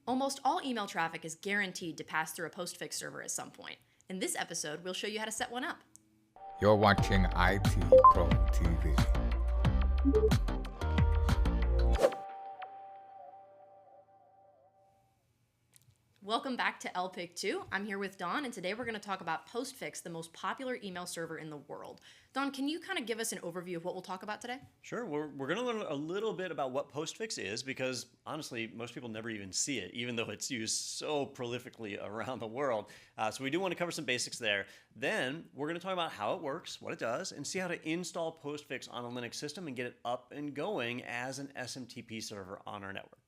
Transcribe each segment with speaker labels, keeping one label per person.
Speaker 1: Almost all email traffic is guaranteed to pass through a postfix server at some point. In this episode, we'll show you how to set one up.
Speaker 2: You're watching IT Pro TV.
Speaker 1: Welcome back to LPIC 2. I'm here with Don, and today we're going to talk about Postfix, the most popular email server in the world. Don, can you kind of give us an overview of what we'll talk about today?
Speaker 3: Sure. We're going to learn a little bit about what Postfix is because, honestly, most people never even see it, even though it's used so prolifically around the world. So we do want to cover some basics there. Then we're going to talk about how it works, what it does, and see how to install Postfix on a Linux system and get it up and going as an SMTP server on our network.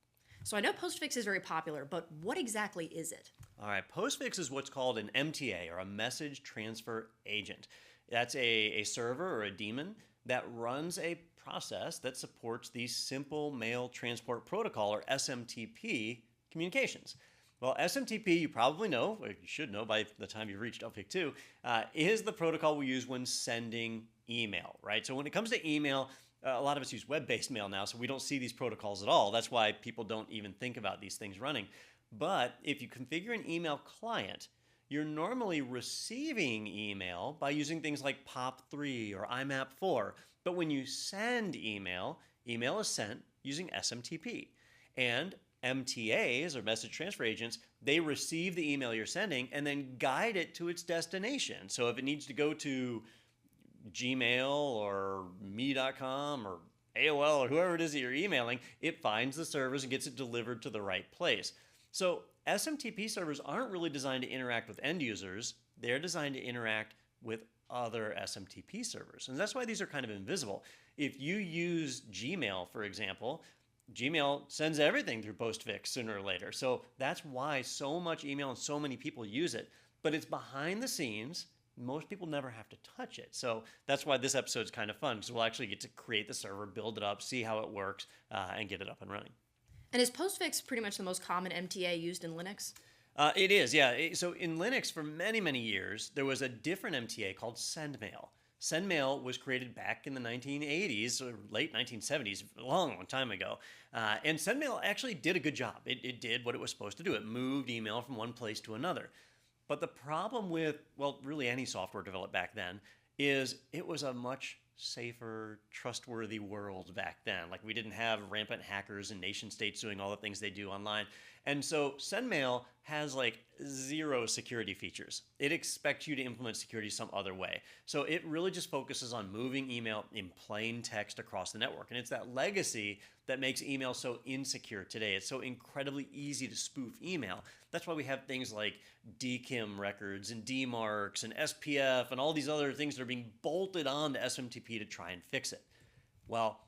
Speaker 1: So I know Postfix is very popular, but what exactly is it?
Speaker 3: All right, Postfix is what's called an MTA, or a message transfer agent. That's a server or a daemon that runs a process that supports the Simple Mail Transport Protocol, or SMTP, communications. Well, SMTP, you probably know, or you should know by the time you've reached LPIC 2, is the protocol we use when sending email, right? So when it comes to email, a lot of us use web-based mail now, so we don't see these protocols at all. That's why people don't even think about these things running. But if you configure an email client, you're normally receiving email by using things like POP3 or IMAP4. But when you send email, email is sent using SMTP. And MTAs, or message transfer agents, they receive the email you're sending and then guide it to its destination. So if it needs to go to Gmail or me.com or AOL or whoever it is that you're emailing, it finds the servers and gets it delivered to the right place. So SMTP servers aren't really designed to interact with end users. They're designed to interact with other SMTP servers. And that's why these are kind of invisible. If you use Gmail, for example, Gmail sends everything through Postfix sooner or later. So that's why so much email and so many people use it. But it's behind the scenes. Most people never have to touch it. So that's why this episode is kind of fun, because we'll actually get to create the server, build it up, see how it works, and get it up and running.
Speaker 1: And is Postfix pretty much the most common MTA used in Linux?
Speaker 3: It is, yeah. So in Linux, for many, many years, there was a different MTA called SendMail. SendMail was created back in the 1980s or late 1970s, a long, long time ago. And SendMail actually did a good job. It did what it was supposed to do. It moved email from one place to another. But the problem with, well, really any software developed back then is it was a much safer, trustworthy world back then. Like, we didn't have rampant hackers and nation states doing all the things they do online. And so SendMail has like zero security features. It expects you to implement security some other way. So it really just focuses on moving email in plain text across the network. And it's that legacy that makes email so insecure today. It's so incredibly easy to spoof email. That's why we have things like DKIM records and DMARCs and SPF and all these other things that are being bolted on to SMTP to try and fix it. Well,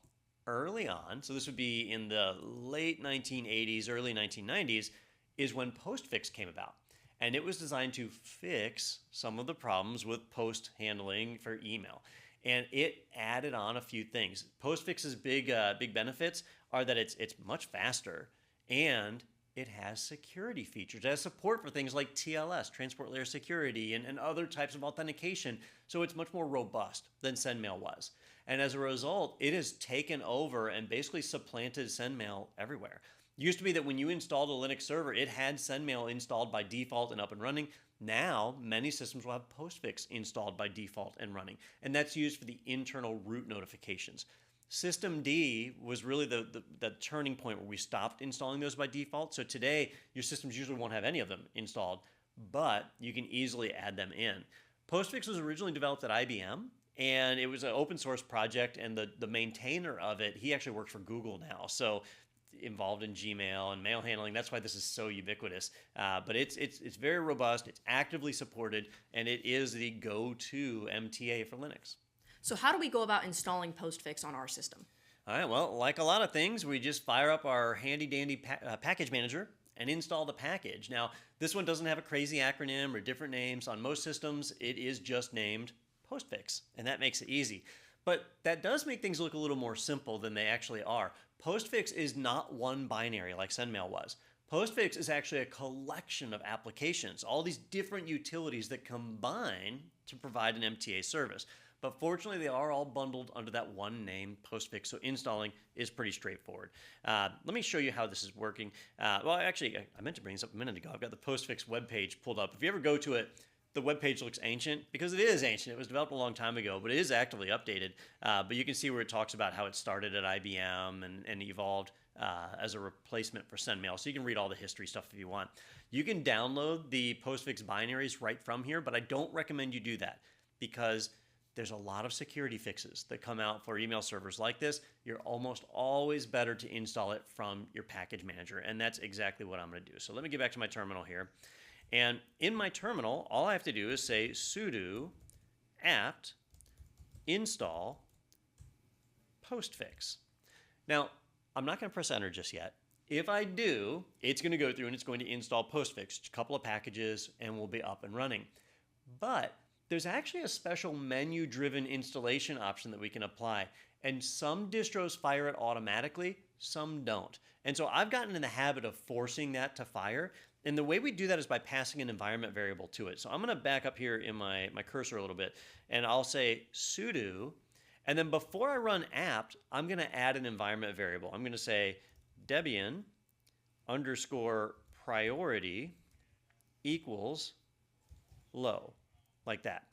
Speaker 3: early on, so this would be in the late 1980s, early 1990s, is when Postfix came about. And it was designed to fix some of the problems with post handling for email. And it added on a few things. Postfix's big benefits are that it's much faster, and it has security features. It has support for things like TLS, transport layer security, and other types of authentication. So it's much more robust than SendMail was. And as a result, it has taken over and basically supplanted SendMail everywhere. It used to be that when you installed a Linux server, it had SendMail installed by default and up and running. Now, many systems will have Postfix installed by default and running. And that's used for the internal root notifications. Systemd was really the turning point where we stopped installing those by default. So today, your systems usually won't have any of them installed, but you can easily add them in. Postfix was originally developed at IBM, and it was an open source project, and the maintainer of it, he actually works for Google now. So involved in Gmail and mail handling. That's why this is so ubiquitous. But it's very robust, it's actively supported, and it is the go-to MTA for Linux.
Speaker 1: So how do we go about installing Postfix on our system?
Speaker 3: All right, well, like a lot of things, we just fire up our handy-dandy package manager and install the package. Now, this one doesn't have a crazy acronym or different names. On most systems, it is just named Postfix, and that makes it easy. But that does make things look a little more simple than they actually are. Postfix is not one binary like SendMail was. Postfix is actually a collection of applications, all these different utilities that combine to provide an MTA service. But fortunately, they are all bundled under that one name, Postfix. So installing is pretty straightforward. Let me show you how this is working. Well, actually, I meant to bring this up a minute ago. I've got the Postfix webpage pulled up. If you ever go to it, the webpage looks ancient because it is ancient. It was developed a long time ago, but it is actively updated. But you can see where it talks about how it started at IBM and evolved as a replacement for SendMail. So you can read all the history stuff if you want. You can download the Postfix binaries right from here, but I don't recommend you do that because there's a lot of security fixes that come out for email servers like this. You're almost always better to install it from your package manager, and that's exactly what I'm going to do. So let me get back to my terminal here. And in my terminal, all I have to do is say sudo apt install postfix. Now, I'm not going to press enter just yet. If I do, it's going to go through and it's going to install postfix, a couple of packages, and we'll be up and running. But there's actually a special menu-driven installation option that we can apply. And some distros fire it automatically, some don't. And so I've gotten in the habit of forcing that to fire. And the way we do that is by passing an environment variable to it. So I'm going to back up here in my cursor a little bit, and I'll say sudo. And then before I run apt, I'm going to add an environment variable. I'm going to say Debian underscore priority equals low, like that.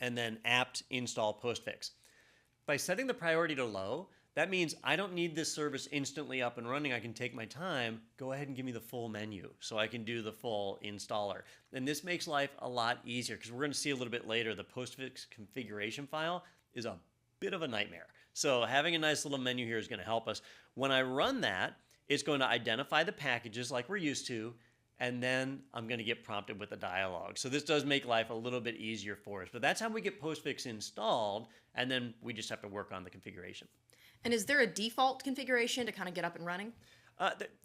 Speaker 3: And then apt install postfix. By setting the priority to low, that means I don't need this service instantly up and running. I can take my time, go ahead and give me the full menu so I can do the full installer. And this makes life a lot easier because we're going to see a little bit later the postfix configuration file is a bit of a nightmare. So having a nice little menu here is going to help us. When I run that, it's going to identify the packages like we're used to, and then I'm going to get prompted with a dialog. So this does make life a little bit easier for us. But that's how we get postfix installed, and then we just have to work on the configuration.
Speaker 1: And is there a default configuration to kind of get up and running?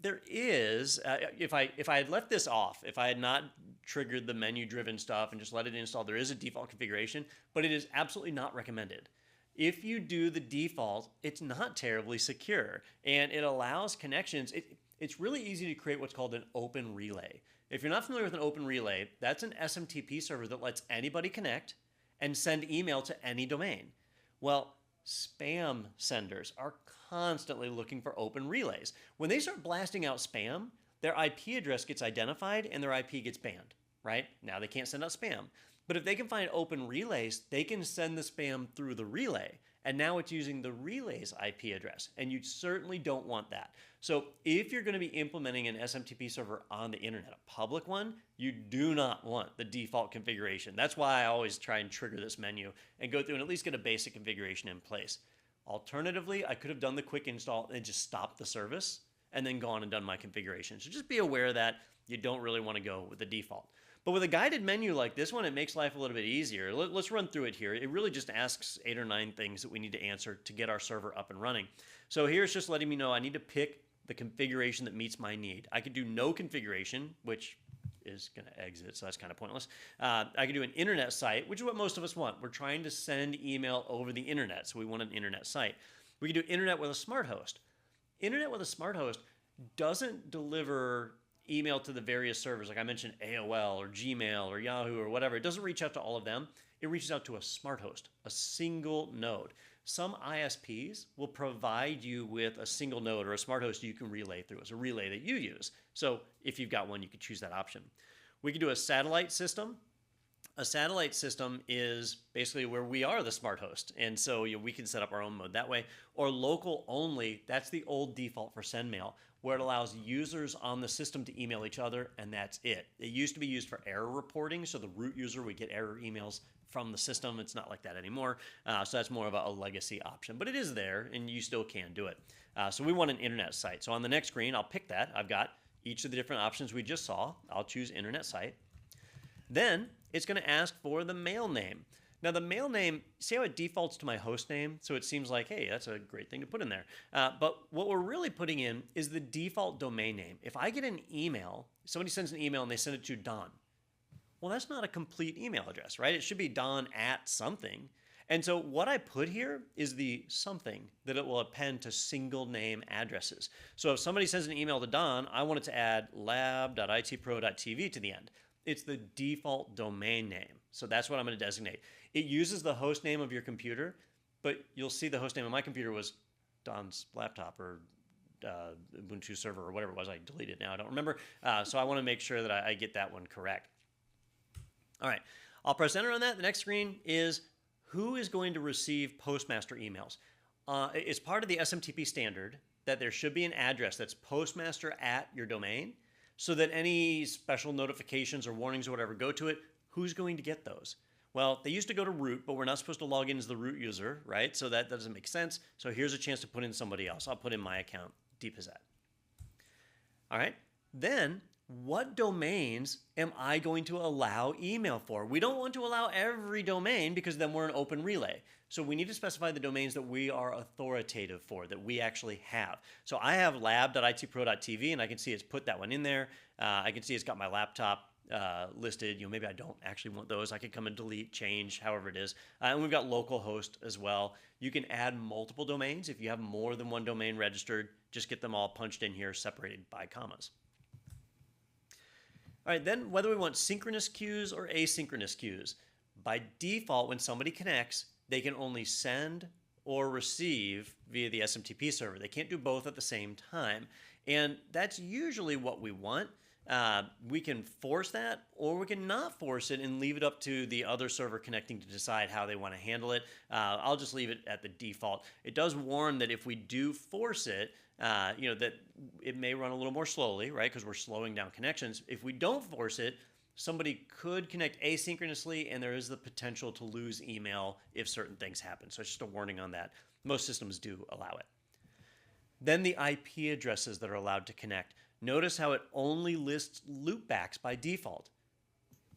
Speaker 3: There is. If I had left this off, if I had not triggered the menu-driven stuff and just let it install, there is a default configuration, but it is absolutely not recommended. If you do the default, it's not terribly secure, and it allows connections. It's really easy to create what's called an open relay. If you're not familiar with an open relay, that's an SMTP server that lets anybody connect and send email to any domain. Well, spam senders are constantly looking for open relays. When they start blasting out spam, their IP address gets identified and their IP gets banned, right? Now they can't send out spam. But if they can find open relays, they can send the spam through the relay. And now it's using the relay's IP address. And you certainly don't want that. So if you're going to be implementing an SMTP server on the internet, a public one, you do not want the default configuration. That's why I always try and trigger this menu and go through and at least get a basic configuration in place. Alternatively, I could have done the quick install and just stopped the service and then gone and done my configuration. So just be aware that you don't really want to go with the default. But with a guided menu like this one, it makes life a little bit easier. Let's run through it here. It really just asks 8 or 9 things that we need to answer to get our server up and running. So here's just letting me know I need to pick the configuration that meets my need. I could do no configuration, which is going to exit, so that's kind of pointless. I could do an internet site, which is what most of us want. We're trying to send email over the internet, so we want an internet site. We could do internet with a smart host. Internet with a smart host doesn't deliver email to the various servers, like I mentioned AOL or Gmail or Yahoo or whatever. It doesn't reach out to all of them. It reaches out to a smart host, a single node. Some ISPs will provide you with a single node or a smart host you can relay through. It's a relay that you use. So if you've got one, you could choose that option. We could do a satellite system. A satellite system is basically where we are the smart host. And so we can set up our own mode that way. Or local only, that's the old default for SendMail, where it allows users on the system to email each other, and that's it. It used to be used for error reporting, so the root user would get error emails from the system. It's not like that anymore. So that's more of a legacy option. But it is there, and you still can do it. So we want an internet site. So on the next screen, I'll pick that. I've got each of the different options we just saw. I'll choose internet site. Then it's going to ask for the mail name. Now the mail name, see how it defaults to my host name? So it seems like, hey, that's a great thing to put in there. But what we're really putting in is the default domain name. If I get an email, somebody sends an email and they send it to Don. Well, that's not a complete email address, right? It should be Don at something. And so what I put here is the something that it will append to single name addresses. So if somebody sends an email to Don, I want it to add lab.itpro.tv to the end. It's the default domain name. So that's what I'm going to designate. It uses the host name of your computer, but you'll see the host name of my computer was Don's laptop or Ubuntu server or whatever it was. I deleted it now. I don't remember. So I want to make sure that I get that one correct. All right. I'll press enter on that. The next screen is who is going to receive postmaster emails. It's part of the SMTP standard that there should be an address that's postmaster at your domain so that any special notifications or warnings or whatever go to it. Who's going to get those? Well, they used to go to root, but we're not supposed to log in as the root user, right? So that doesn't make sense. So here's a chance to put in somebody else. I'll put in my account, dpzat. All right. Then what domains am I going to allow email for? We don't want to allow every domain because then we're an open relay. So we need to specify the domains that we are authoritative for, that we actually have. So I have lab.itpro.tv, and I can see it's put that one in there. I can see it's got my laptop listed. Maybe I don't actually want those. I can come and delete, change, however it is. And we've got localhost as well. You can add multiple domains. If you have more than one domain registered, just get them all punched in here, separated by commas. All right, then whether we want synchronous queues or asynchronous queues. By default, when somebody connects, they can only send or receive via the SMTP server. They can't do both at the same time. And that's usually what we want. We can force that, or we can not force it and leave it up to the other server connecting to decide how they want to handle it. I'll just leave it at the default. It does warn that if we do force it, that it may run a little more slowly, right? Because we're slowing down connections. If we don't force it, somebody could connect asynchronously, and there is the potential to lose email if certain things happen. So it's just a warning on that. Most systems do allow it. Then the IP addresses that are allowed to connect. Notice how it only lists loopbacks by default.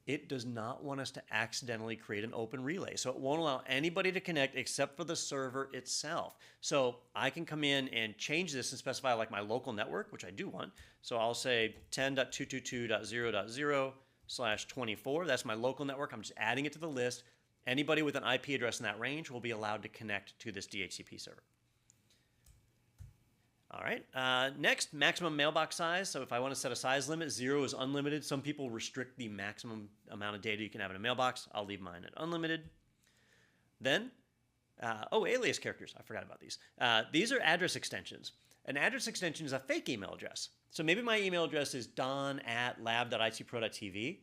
Speaker 3: It does not want us to accidentally create an open relay. So it won't allow anybody to connect except for the server itself. So I can come in and change this and specify like my local network, which I do want. So I'll say 10.222.0.0/24. That's my local network. I'm just adding it to the list. Anybody with an IP address in that range will be allowed to connect to this DHCP server. All right, next, maximum mailbox size. So if I want to set a size limit, 0 is unlimited. Some people restrict the maximum amount of data you can have in a mailbox. I'll leave mine at unlimited. Then, alias characters. I forgot about these. These are address extensions. An address extension is a fake email address. So maybe my email address is don@lab.itpro.tv.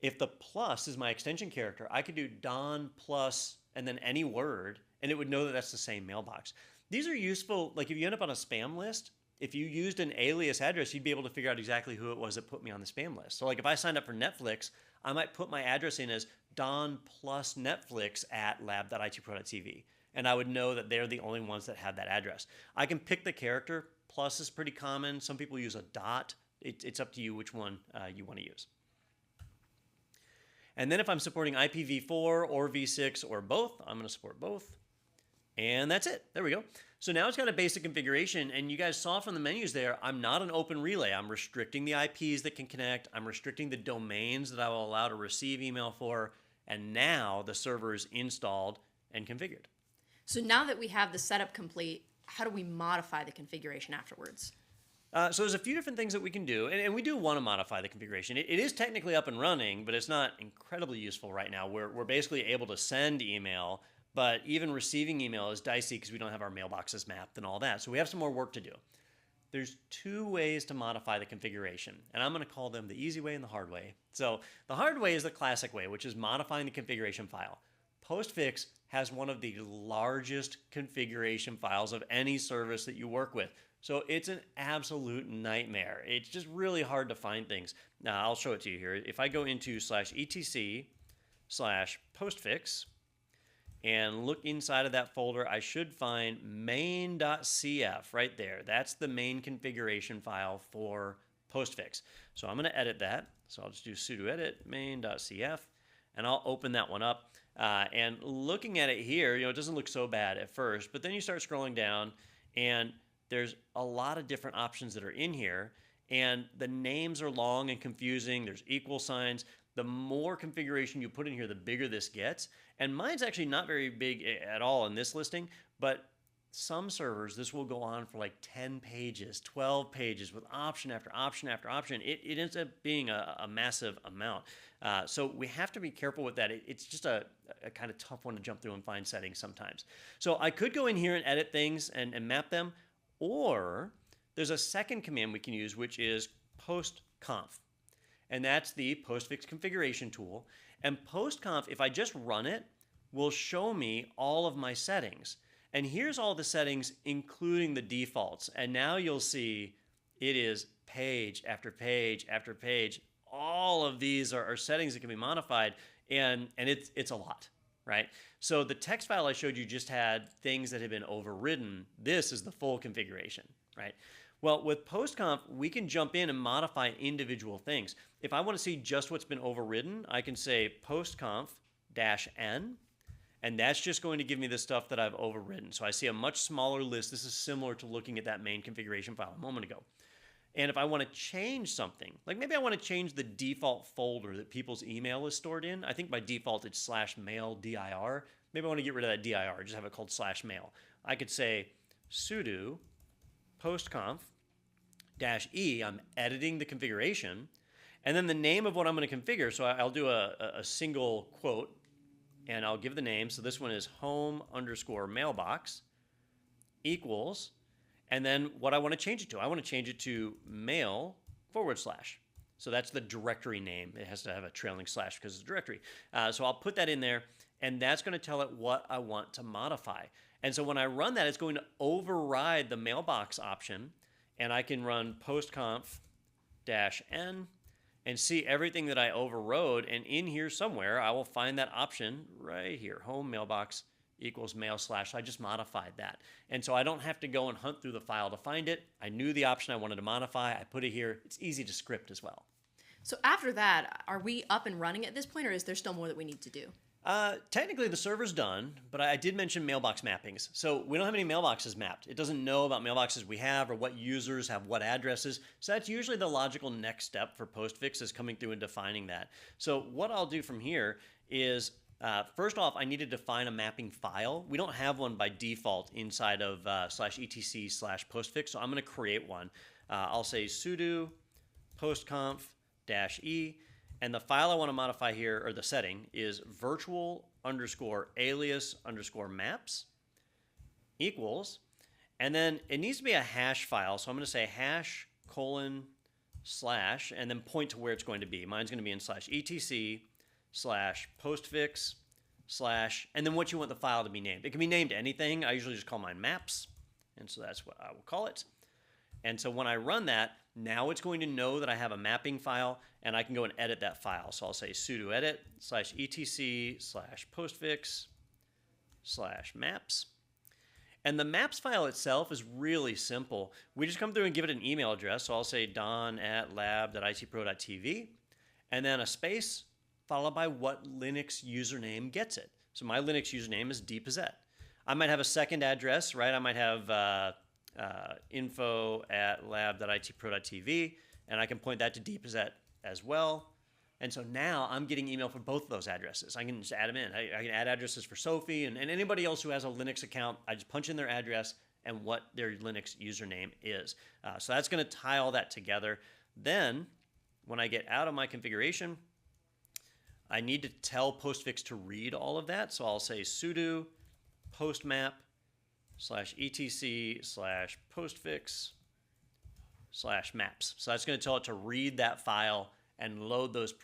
Speaker 3: If the plus is my extension character, I could do don plus and then any word, and it would know that that's the same mailbox. These are useful, like if you end up on a spam list, if you used an alias address, you'd be able to figure out exactly who it was that put me on the spam list. So like if I signed up for Netflix, I might put my address in as don plus Netflix at lab.itpro.tv. And I would know that they're the only ones that have that address. I can pick the character. Plus is pretty common. Some people use a dot. It's up to you which one you want to use. And then if I'm supporting IPv4 or v6 or both, I'm going to support both. And that's it. There we go. So now it's got a basic configuration, and you guys saw from the menus there, I'm not an open relay. I'm restricting the IPs that can connect. I'm restricting the domains that I will allow to receive email for, and now the server is installed and configured.
Speaker 1: So now that we have the setup complete, how do we modify the configuration afterwards?
Speaker 3: So there's a few different things that we can do, and we do want to modify the configuration. It is technically up and running, but it's not incredibly useful right now. We're basically able to send email, but even receiving email is dicey because we don't have our mailboxes mapped and all that. So we have some more work to do. There's two ways to modify the configuration, and I'm going to call them the easy way and the hard way. So the hard way is the classic way, which is modifying the configuration file. Postfix has one of the largest configuration files of any service that you work with. So it's an absolute nightmare. It's just really hard to find things. Now, I'll show it to you here. If I go into /etc/postfix, and look inside of that folder, I should find main.cf right there. That's the main configuration file for postfix. So I'm going to edit that. So I'll just do sudo edit main.cf, and I'll open that one up. And looking at it here, it doesn't look so bad at first, but then you start scrolling down, and there's a lot of different options that are in here, and the names are long and confusing. There's equal signs. The more configuration you put in here, the bigger this gets. And mine's actually not very big at all in this listing, but some servers, this will go on for like 10 pages, 12 pages with option after option after option. It ends up being a massive amount. So we have to be careful with that. It's just a kind of tough one to jump through and find settings sometimes. So I could go in here and edit things and map them, or there's a second command we can use, which is postconf. And that's the postfix configuration tool. And postconf, if I just run it, will show me all of my settings. And here's all the settings, including the defaults. And now you'll see it is page after page after page. All of these are settings that can be modified, and it's a lot, right? So the text file I showed you just had things that had been overridden. This is the full configuration, right? Well, with postconf, we can jump in and modify individual things. If I want to see just what's been overridden, I can say postconf-n, and that's just going to give me the stuff that I've overridden. So I see a much smaller list. This is similar to looking at that main configuration file a moment ago. And if I want to change something, like maybe I want to change the default folder that people's email is stored in. I think by default it's /mail dir. Maybe I want to get rid of that dir, just have it called /mail. I could say sudo postconf-e, I'm editing the configuration, and then the name of what I'm going to configure. So I'll do a single quote, and I'll give the name. So this one is home_mailbox equals, and then what I want to change it to. I want to change it to mail /. So that's the directory name. It has to have a trailing slash because it's a directory. So I'll put that in there, and that's going to tell it what I want to modify. And so when I run that, it's going to override the mailbox option, and I can run postconf-n and see everything that I overrode. And in here somewhere, I will find that option right here, home mailbox equals mail /. So I just modified that. And so I don't have to go and hunt through the file to find it. I knew the option I wanted to modify. I put it here. It's easy to script as well.
Speaker 1: So after that, are we up and running at this point, or is there still more that we need to do?
Speaker 3: Technically, the server's done, but I did mention mailbox mappings. So we don't have any mailboxes mapped. It doesn't know about mailboxes we have or what users have what addresses. So that's usually the logical next step for postfix, is coming through and defining that. So what I'll do from here is, first off, I need to define a mapping file. We don't have one by default inside of /etc/postfix, so I'm going to create one. I'll say sudo postconf-e. And the file I want to modify here, or the setting, is virtual_alias_maps equals, and then it needs to be a hash file. So I'm going to say hash : and then point to where it's going to be. Mine's going to be in /etc/postfix/ and then what you want the file to be named. It can be named anything. I usually just call mine maps, and so that's what I will call it. And so when I run that, now it's going to know that I have a mapping file, and I can go and edit that file. So I'll say sudo edit /etc/postfix/maps. And the maps file itself is really simple. We just come through and give it an email address. So I'll say don@lab.itpro.tv, and then a space followed by what Linux username gets it. So my Linux username is dpossett. I might have a second address, right? I might have info@lab.itpro.tv, and I can point that to dpossett as well. And so now I'm getting email for both of those addresses. I can just add them in. I can add addresses for Sophie and anybody else who has a Linux account. I just punch in their address and what their Linux username is. So that's going to tie all that together. Then when I get out of my configuration, I need to tell postfix to read all of that. So I'll say sudo postmap/etc/postfix/maps. So that's going to tell it to read that file and load those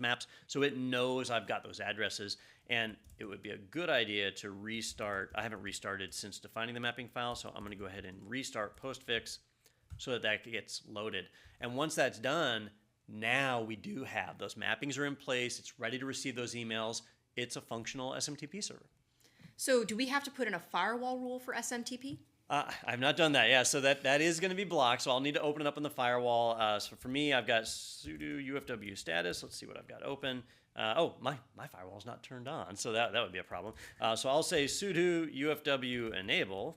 Speaker 3: maps, so it knows I've got those addresses. And it would be a good idea to restart. I haven't restarted since defining the mapping file, so I'm going to go ahead and restart postfix so that that gets loaded. And once that's done, now we do have those mappings are in place. It's ready to receive those emails. It's a functional SMTP server.
Speaker 1: So do we have to put in a firewall rule for SMTP?
Speaker 3: I've not done that. Yeah, so that is going to be blocked. So I'll need to open it up on the firewall. So for me, I've got sudo UFW status. Let's see what I've got open. My firewall is not turned on, so that would be a problem. So I'll say sudo UFW enable.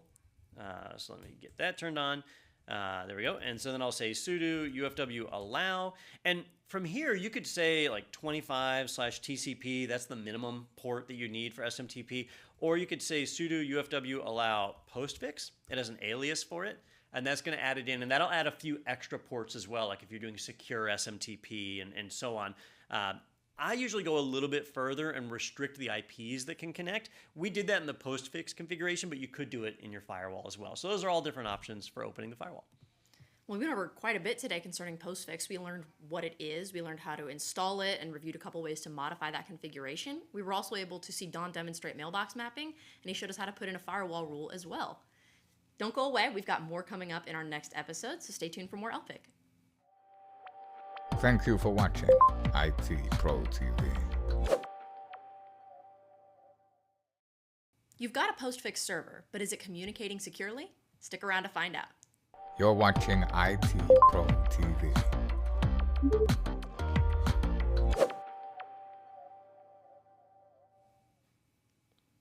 Speaker 3: So let me get that turned on. There we go. And so then I'll say sudo ufw allow. And from here, you could say like 25/TCP. That's the minimum port that you need for SMTP. Or you could say sudo ufw allow postfix. It has an alias for it. And that's going to add it in. And that'll add a few extra ports as well, like if you're doing secure SMTP and so on. I usually go a little bit further and restrict the IPs that can connect. We did that in the postfix configuration, but you could do it in your firewall as well. So those are all different options for opening the firewall.
Speaker 1: Well, we went over quite a bit today concerning postfix. We learned what it is, we learned how to install it, and reviewed a couple ways to modify that configuration. We were also able to see Don demonstrate mailbox mapping, and he showed us how to put in a firewall rule as well. Don't go away, we've got more coming up in our next episode, so stay tuned for more LPIC.
Speaker 2: Thank you for watching IT Pro TV.
Speaker 1: You've got a postfix server, but is it communicating securely? Stick around to find out.
Speaker 2: You're watching IT Pro TV.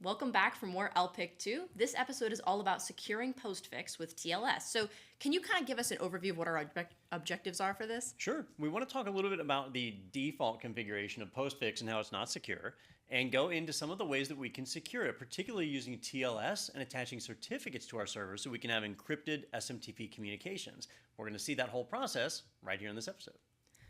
Speaker 1: Welcome back for more LPIC 2. This episode is all about securing postfix with TLS. So can you kind of give us an overview of what our objectives are for this?
Speaker 3: Sure. We want to talk a little bit about the default configuration of postfix and how it's not secure, and go into some of the ways that we can secure it, particularly using TLS and attaching certificates to our servers so we can have encrypted SMTP communications. We're going to see that whole process right here in this episode.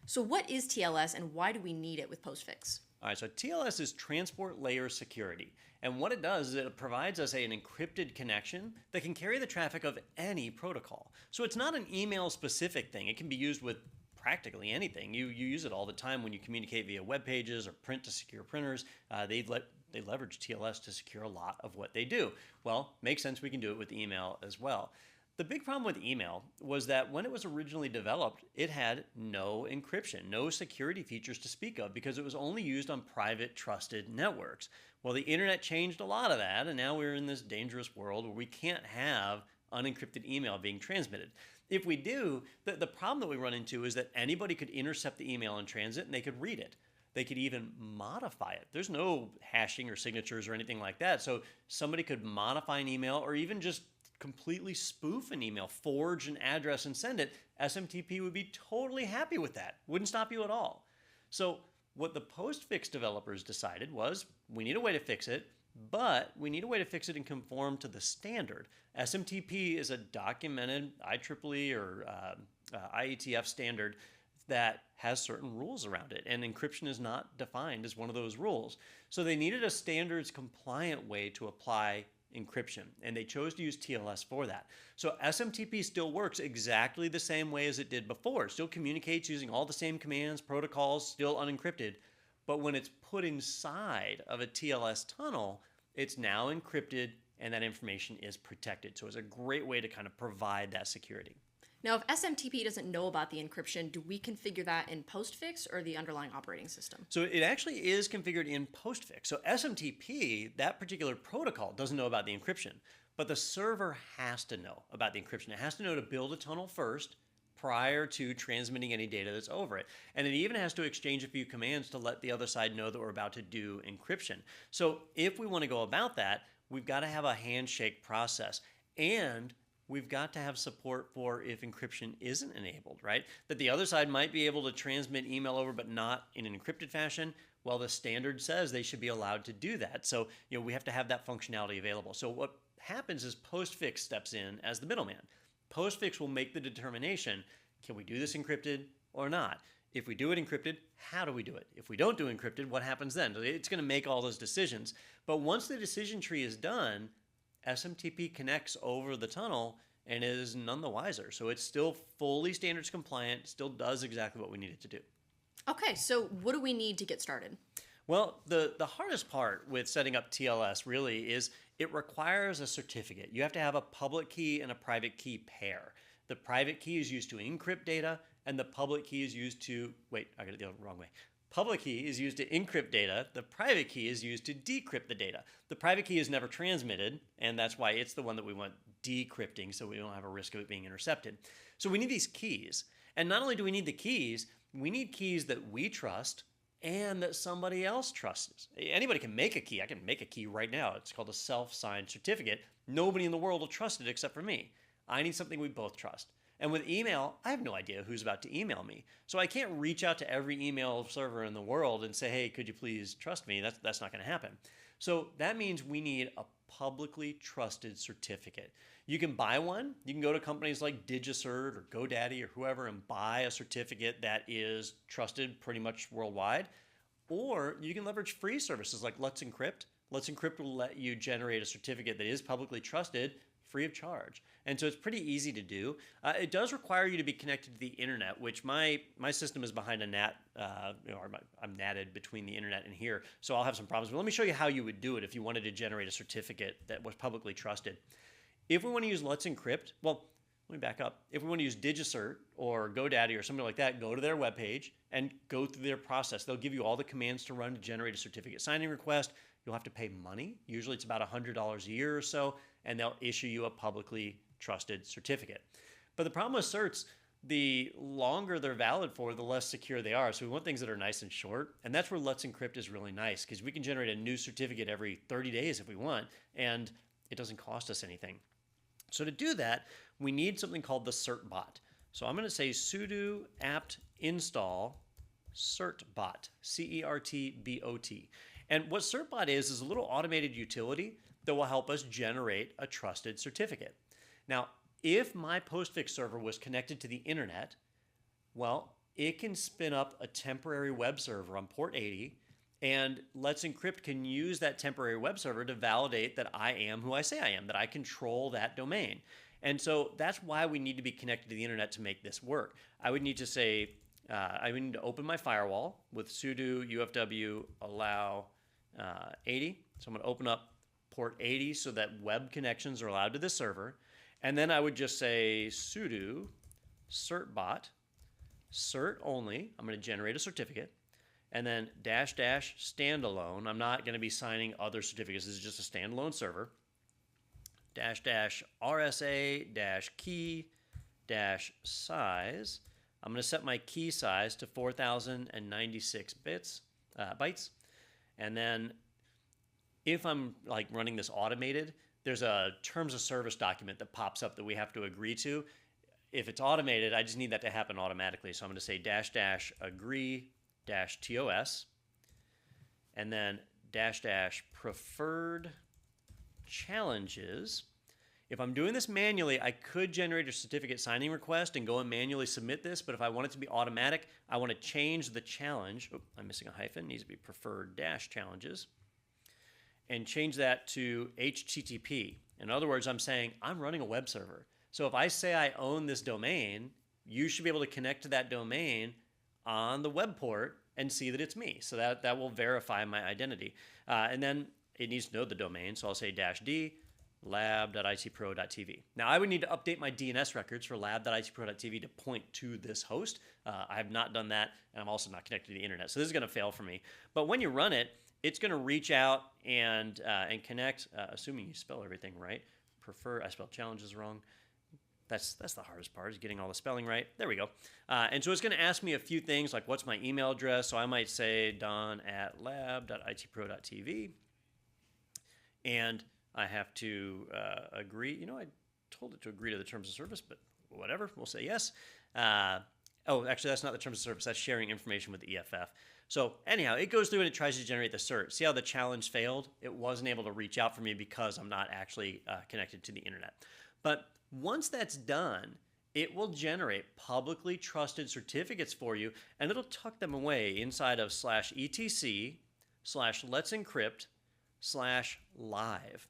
Speaker 1: So what is TLS and why do we need it with postfix?
Speaker 3: All right, so TLS is Transport Layer Security. And what it does is it provides us an encrypted connection that can carry the traffic of any protocol. So it's not an email specific thing. It can be used with practically anything. You use it all the time when you communicate via web pages or print to secure printers. They leverage TLS to secure a lot of what they do. Well, makes sense we can do it with email as well. The big problem with email was that when it was originally developed, it had no encryption, no security features to speak of because it was only used on private, trusted networks. Well, the internet changed a lot of that, and now we're in this dangerous world where we can't have unencrypted email being transmitted. If we do, the problem that we run into is that anybody could intercept the email in transit and they could read it. They could even modify it. There's no hashing or signatures or anything like that. So somebody could modify an email or even just completely spoof an email, forge an address and send it. SMTP would be totally happy with that. Wouldn't stop you at all. So what the postfix developers decided was we need a way to fix it, but we need a way to fix it and conform to the standard. SMTP is a documented IEEE or IETF standard that has certain rules around it, and encryption is not defined as one of those rules. So they needed a standards compliant way to apply encryption, and they chose to use TLS for that. So SMTP still works exactly the same way as it did before. It still communicates using all the same commands, protocols, still unencrypted. But when it's put inside of a TLS tunnel, it's now encrypted and that information is protected. So it's a great way to kind of provide that security.
Speaker 1: Now, if SMTP doesn't know about the encryption, do we configure that in postfix or the underlying operating system?
Speaker 3: So it actually is configured in postfix. So SMTP, that particular protocol, doesn't know about the encryption, but the server has to know about the encryption. It has to know to build a tunnel first prior to transmitting any data that's over it. And it even has to exchange a few commands to let the other side know that we're about to do encryption. So if we want to go about that, we've got to have a handshake process, and we've got to have support for if encryption isn't enabled, right? That the other side might be able to transmit email over, but not in an encrypted fashion. Well, the standard says they should be allowed to do that. So, we have to have that functionality available. So what happens is postfix steps in as the middleman. Postfix will make the determination, can we do this encrypted or not? If we do it encrypted, how do we do it? If we don't do encrypted, what happens then? It's going to make all those decisions. But once the decision tree is done, SMTP connects over the tunnel and is none the wiser. So it's still fully standards compliant, still does exactly what we need it to do.
Speaker 1: Okay, so what do we need to get started?
Speaker 3: Well, the hardest part with setting up TLS really is it requires a certificate. You have to have a public key and a private key pair. The private key is used to encrypt data, and the public key is used to, wait, I got it the wrong way. Public key is used to encrypt data. The private key is used to decrypt the data. The private key is never transmitted, and that's why it's the one that we want decrypting, so we don't have a risk of it being intercepted. So we need these keys. And not only do we need the keys, we need keys that we trust and that somebody else trusts. Anybody can make a key. I can make a key right now. It's called a self-signed certificate. Nobody in the world will trust it except for me. I need something we both trust. And with email, I have no idea who's about to email me. So I can't reach out to every email server in the world and say, hey, could you please trust me? That's not going to happen. So that means we need a publicly trusted certificate. You can buy one. You can go to companies like DigiCert or GoDaddy or whoever and buy a certificate that is trusted pretty much worldwide. Or you can leverage free services like Let's Encrypt. Let's Encrypt will let you generate a certificate that is publicly trusted free of charge. And so it's pretty easy to do. It does require you to be connected to the internet, which my system is behind a NAT, I'm natted between the internet and here, so I'll have some problems. But let me show you how you would do it if you wanted to generate a certificate that was publicly trusted. If we want to use Let's Encrypt, well, let me back up. If we want to use DigiCert or GoDaddy or something like that, go to their webpage and go through their process. They'll give you all the commands to run to generate a certificate signing request. You'll have to pay money. Usually it's about $100 a year or so, and they'll issue you a publicly trusted certificate. But the problem with certs, the longer they're valid for, the less secure they are. So we want things that are nice and short, and that's where Let's Encrypt is really nice, because we can generate a new certificate every 30 days if we want, and it doesn't cost us anything. So to do that, we need something called the certbot. So I'm going to say sudo apt install certbot, C-E-R-T-B-O-T. And what certbot is a little automated utility that will help us generate a trusted certificate. Now, if my postfix server was connected to the internet, well, it can spin up a temporary web server on port 80, and Let's Encrypt can use that temporary web server to validate that I am who I say I am, that I control that domain. And so that's why we need to be connected to the internet to make this work. I would need to say, I would need to open my firewall with sudo ufw allow 80. So I'm going to open up port 80 so that web connections are allowed to this server. And then I would just say sudo certbot, cert only. I'm going to generate a certificate. And then -- standalone. I'm not going to be signing other certificates. This is just a standalone server. -- RSA - key - size. I'm going to set my key size to 4096 bytes. And then if I'm like running this automated, there's a terms of service document that pops up that we have to agree to. If it's automated, I just need that to happen automatically. So I'm going to say -- agree - TOS, and then -- preferred challenges. If I'm doing this manually, I could generate a certificate signing request and go and manually submit this, but if I want it to be automatic, I want to change the challenge. Oh, I'm missing a hyphen. It needs to be preferred - challenges. And change that to HTTP. In other words, I'm saying I'm running a web server. So if I say I own this domain, you should be able to connect to that domain on the web port and see that it's me. So that will verify my identity. And then it needs to know the domain. So I'll say -d lab.itpro.tv. Now I would need to update my DNS records for lab.itpro.tv to point to this host. I have not done that, and I'm also not connected to the internet. So this is going to fail for me. But when you run it, it's going to reach out and connect, assuming you spell everything right. I spelled challenges wrong. That's the hardest part, is getting all the spelling right. There we go. And so it's going to ask me a few things, like what's my email address. So I might say don@lab.itpro.tv. And I have to agree. I told it to agree to the terms of service, but whatever. We'll say yes. Actually, that's not the terms of service. That's sharing information with the EFF. So anyhow, it goes through and it tries to generate the cert. See how the challenge failed? It wasn't able to reach out for me because I'm not actually connected to the internet. But once that's done, it will generate publicly trusted certificates for you, and it'll tuck them away inside of /etc/let's encrypt /live.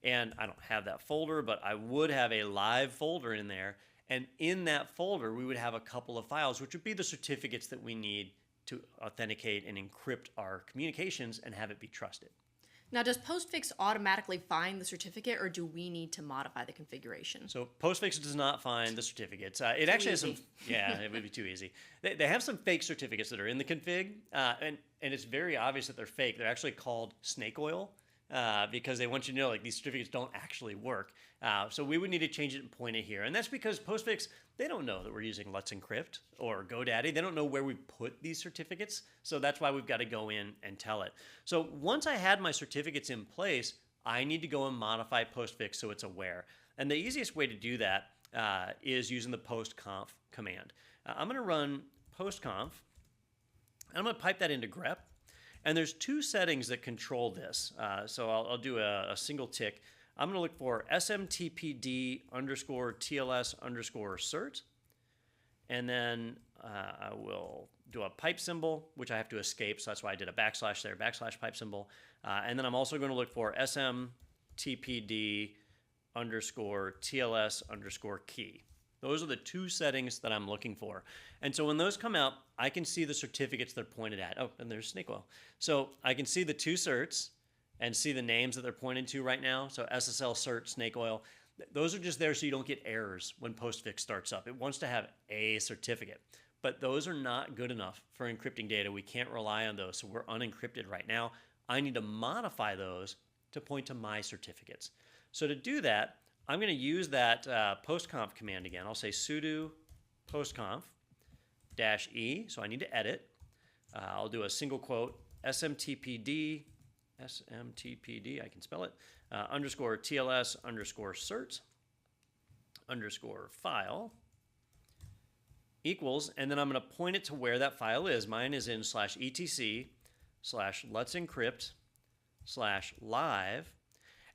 Speaker 3: And I don't have that folder, but I would have a live folder in there. And in that folder, we would have a couple of files, which would be the certificates that we need to authenticate and encrypt our communications and have it be trusted.
Speaker 1: Now, does Postfix automatically find the certificate, or do we need to modify the configuration?
Speaker 3: So Postfix does not find the certificates. It actually has some, yeah, it would be too easy. They have some fake certificates that are in the config, and it's very obvious that they're fake. They're actually called snake oil. Because they want you to know, like, these certificates don't actually work. So we would need to change it and point it here. And that's because Postfix, they don't know that we're using Let's Encrypt or GoDaddy. They don't know where we put these certificates. So that's why we've got to go in and tell it. So once I had my certificates in place, I need to go and modify Postfix so it's aware. And the easiest way to do that is using the postconf command. I'm going to run postconf, and I'm going to pipe that into grep. And there's two settings that control this. So I'll do a single tick. I'm going to look for smtpd underscore TLS underscore cert. And then I will do a pipe symbol, which I have to escape. So that's why I did a backslash there, backslash pipe symbol. And then I'm also going to look for smtpd underscore TLS underscore key. Those are the two settings that I'm looking for. And so when those come out, I can see the certificates they're pointed at. Oh, and there's snake oil. So I can see the two certs and see the names that they're pointed to right now. So SSL cert, snake oil. Those are just there so you don't get errors when postfix starts up. It wants to have a certificate. But those are not good enough for encrypting data. We can't rely on those. So we're unencrypted right now. I need to modify those to point to my certificates. So to do that, I'm going to use that postconf command again. I'll say sudo postconf -e. So I need to edit. I'll do a single quote smtpd, I can spell it, underscore TLS underscore cert underscore file equals, and then I'm going to point it to where that file is. Mine is in /etc/let's encrypt /live.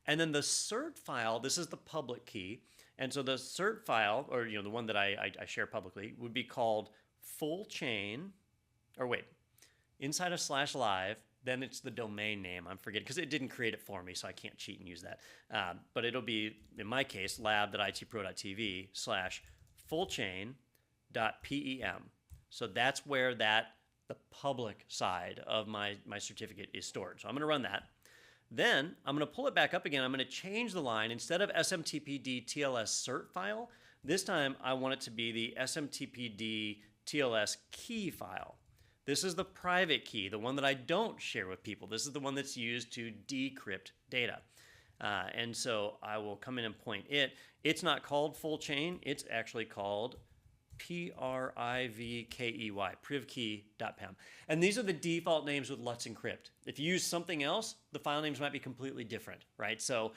Speaker 3: And then the cert file, this is the public key. And so the cert file, or the one that I share publicly, would be called full chain, or wait, inside of /live, then it's the domain name. I'm forgetting, because it didn't create it for me, so I can't cheat and use that. But it'll be, in my case, lab.itpro.tv /fullchain.pem. So that's where the public side of my certificate is stored. So I'm going to run that. Then I'm going to pull it back up again. I'm going to change the line. Instead of smtpd TLS cert file, this time I want it to be the smtpd TLS key file. This is the private key, the one that I don't share with people. This is the one that's used to decrypt data. And so I will come in and point it. It's not called full chain. It's actually called privkey, privkey.pem. And these are the default names with Let's Encrypt. If you use something else, the file names might be completely different, right? So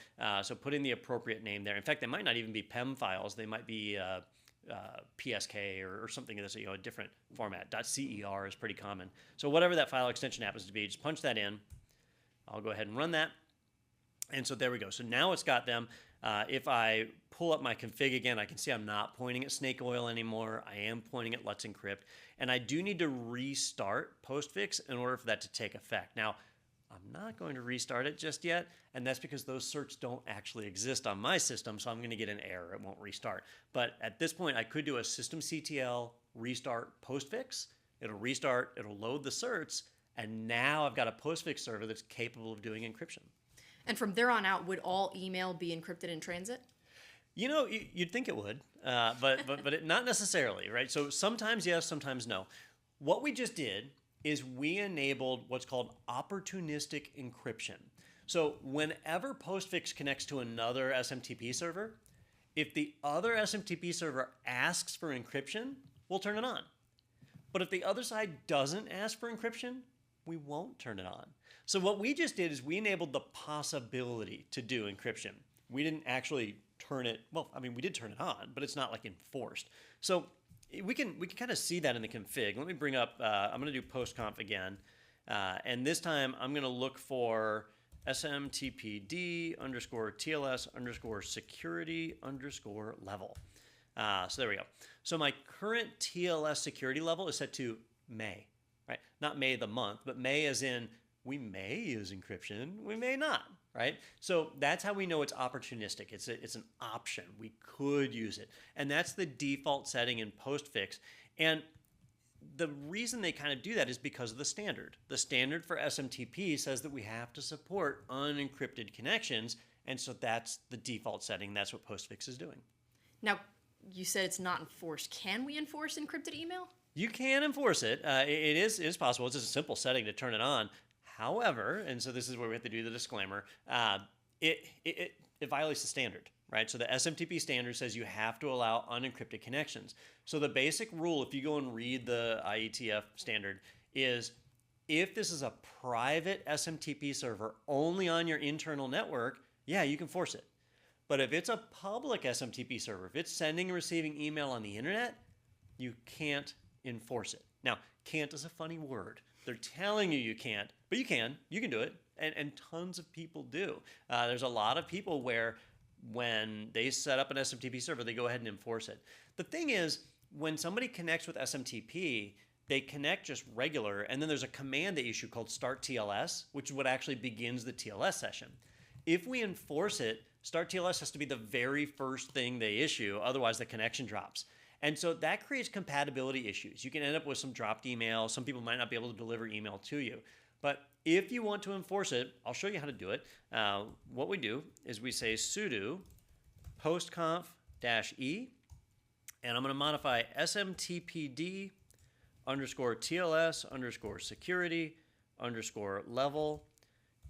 Speaker 3: put in the appropriate name there. In fact, they might not even be PEM files. They might be PSK or something of this, a different format. .cer is pretty common. So whatever that file extension happens to be, just punch that in. I'll go ahead and run that. And so there we go. So now it's got them. If I pull up my config again, I can see I'm not pointing at snake oil anymore. I am pointing at Let's Encrypt. And I do need to restart postfix in order for that to take effect. Now, I'm not going to restart it just yet, and that's because those certs don't actually exist on my system, so I'm going to get an error. It won't restart. But at this point, I could do a systemctl restart postfix. It'll restart, it'll load the certs, and now I've got a postfix server that's capable of doing encryption.
Speaker 1: And from there on out, would all email be encrypted in transit?
Speaker 3: You'd think it would, but not necessarily, right? So sometimes yes, sometimes no. What we just did is we enabled what's called opportunistic encryption. So whenever postfix connects to another SMTP server, if the other SMTP server asks for encryption, we'll turn it on. But if the other side doesn't ask for encryption, we won't turn it on. So what we just did is we enabled the possibility to do encryption. We didn't actually turn it, we did turn it on, but it's not like enforced. So we can kind of see that in the config. Let me bring up, I'm going to do postconf again. And this time I'm going to look for smtpd underscore TLS underscore security underscore level. So there we go. So my current TLS security level is set to May, right? Not May the month, but May as in we may use encryption, we may not, right? So that's how we know it's opportunistic. It's an option. We could use it. And that's the default setting in postfix. And the reason they kind of do that is because of the standard. The standard for SMTP says that we have to support unencrypted connections. And so that's the default setting. That's what postfix is doing.
Speaker 1: Now, you said it's not enforced. Can we enforce encrypted email?
Speaker 3: You can enforce it. It is possible. It's just a simple setting to turn it on. However, and so this is where we have to do the disclaimer, it violates the standard, right? So the SMTP standard says you have to allow unencrypted connections. So the basic rule, if you go and read the IETF standard, is if this is a private SMTP server only on your internal network, yeah, you can force it. But if it's a public SMTP server, if it's sending and receiving email on the internet, you can't enforce it. Now, can't is a funny word. They're telling you can't, but you can do it. And tons of people do. There's a lot of people where when they set up an SMTP server, they go ahead and enforce it. The thing is, when somebody connects with SMTP, they connect just regular, and then there's a command they issue called start TLS, which is what actually begins the TLS session. If we enforce it, start TLS has to be the very first thing they issue, otherwise the connection drops. And so that creates compatibility issues. You can end up with some dropped email. Some people might not be able to deliver email to you. But if you want to enforce it, I'll show you how to do it. What we do is we say sudo postconf-e, and I'm going to modify smtpd underscore TLS underscore security underscore level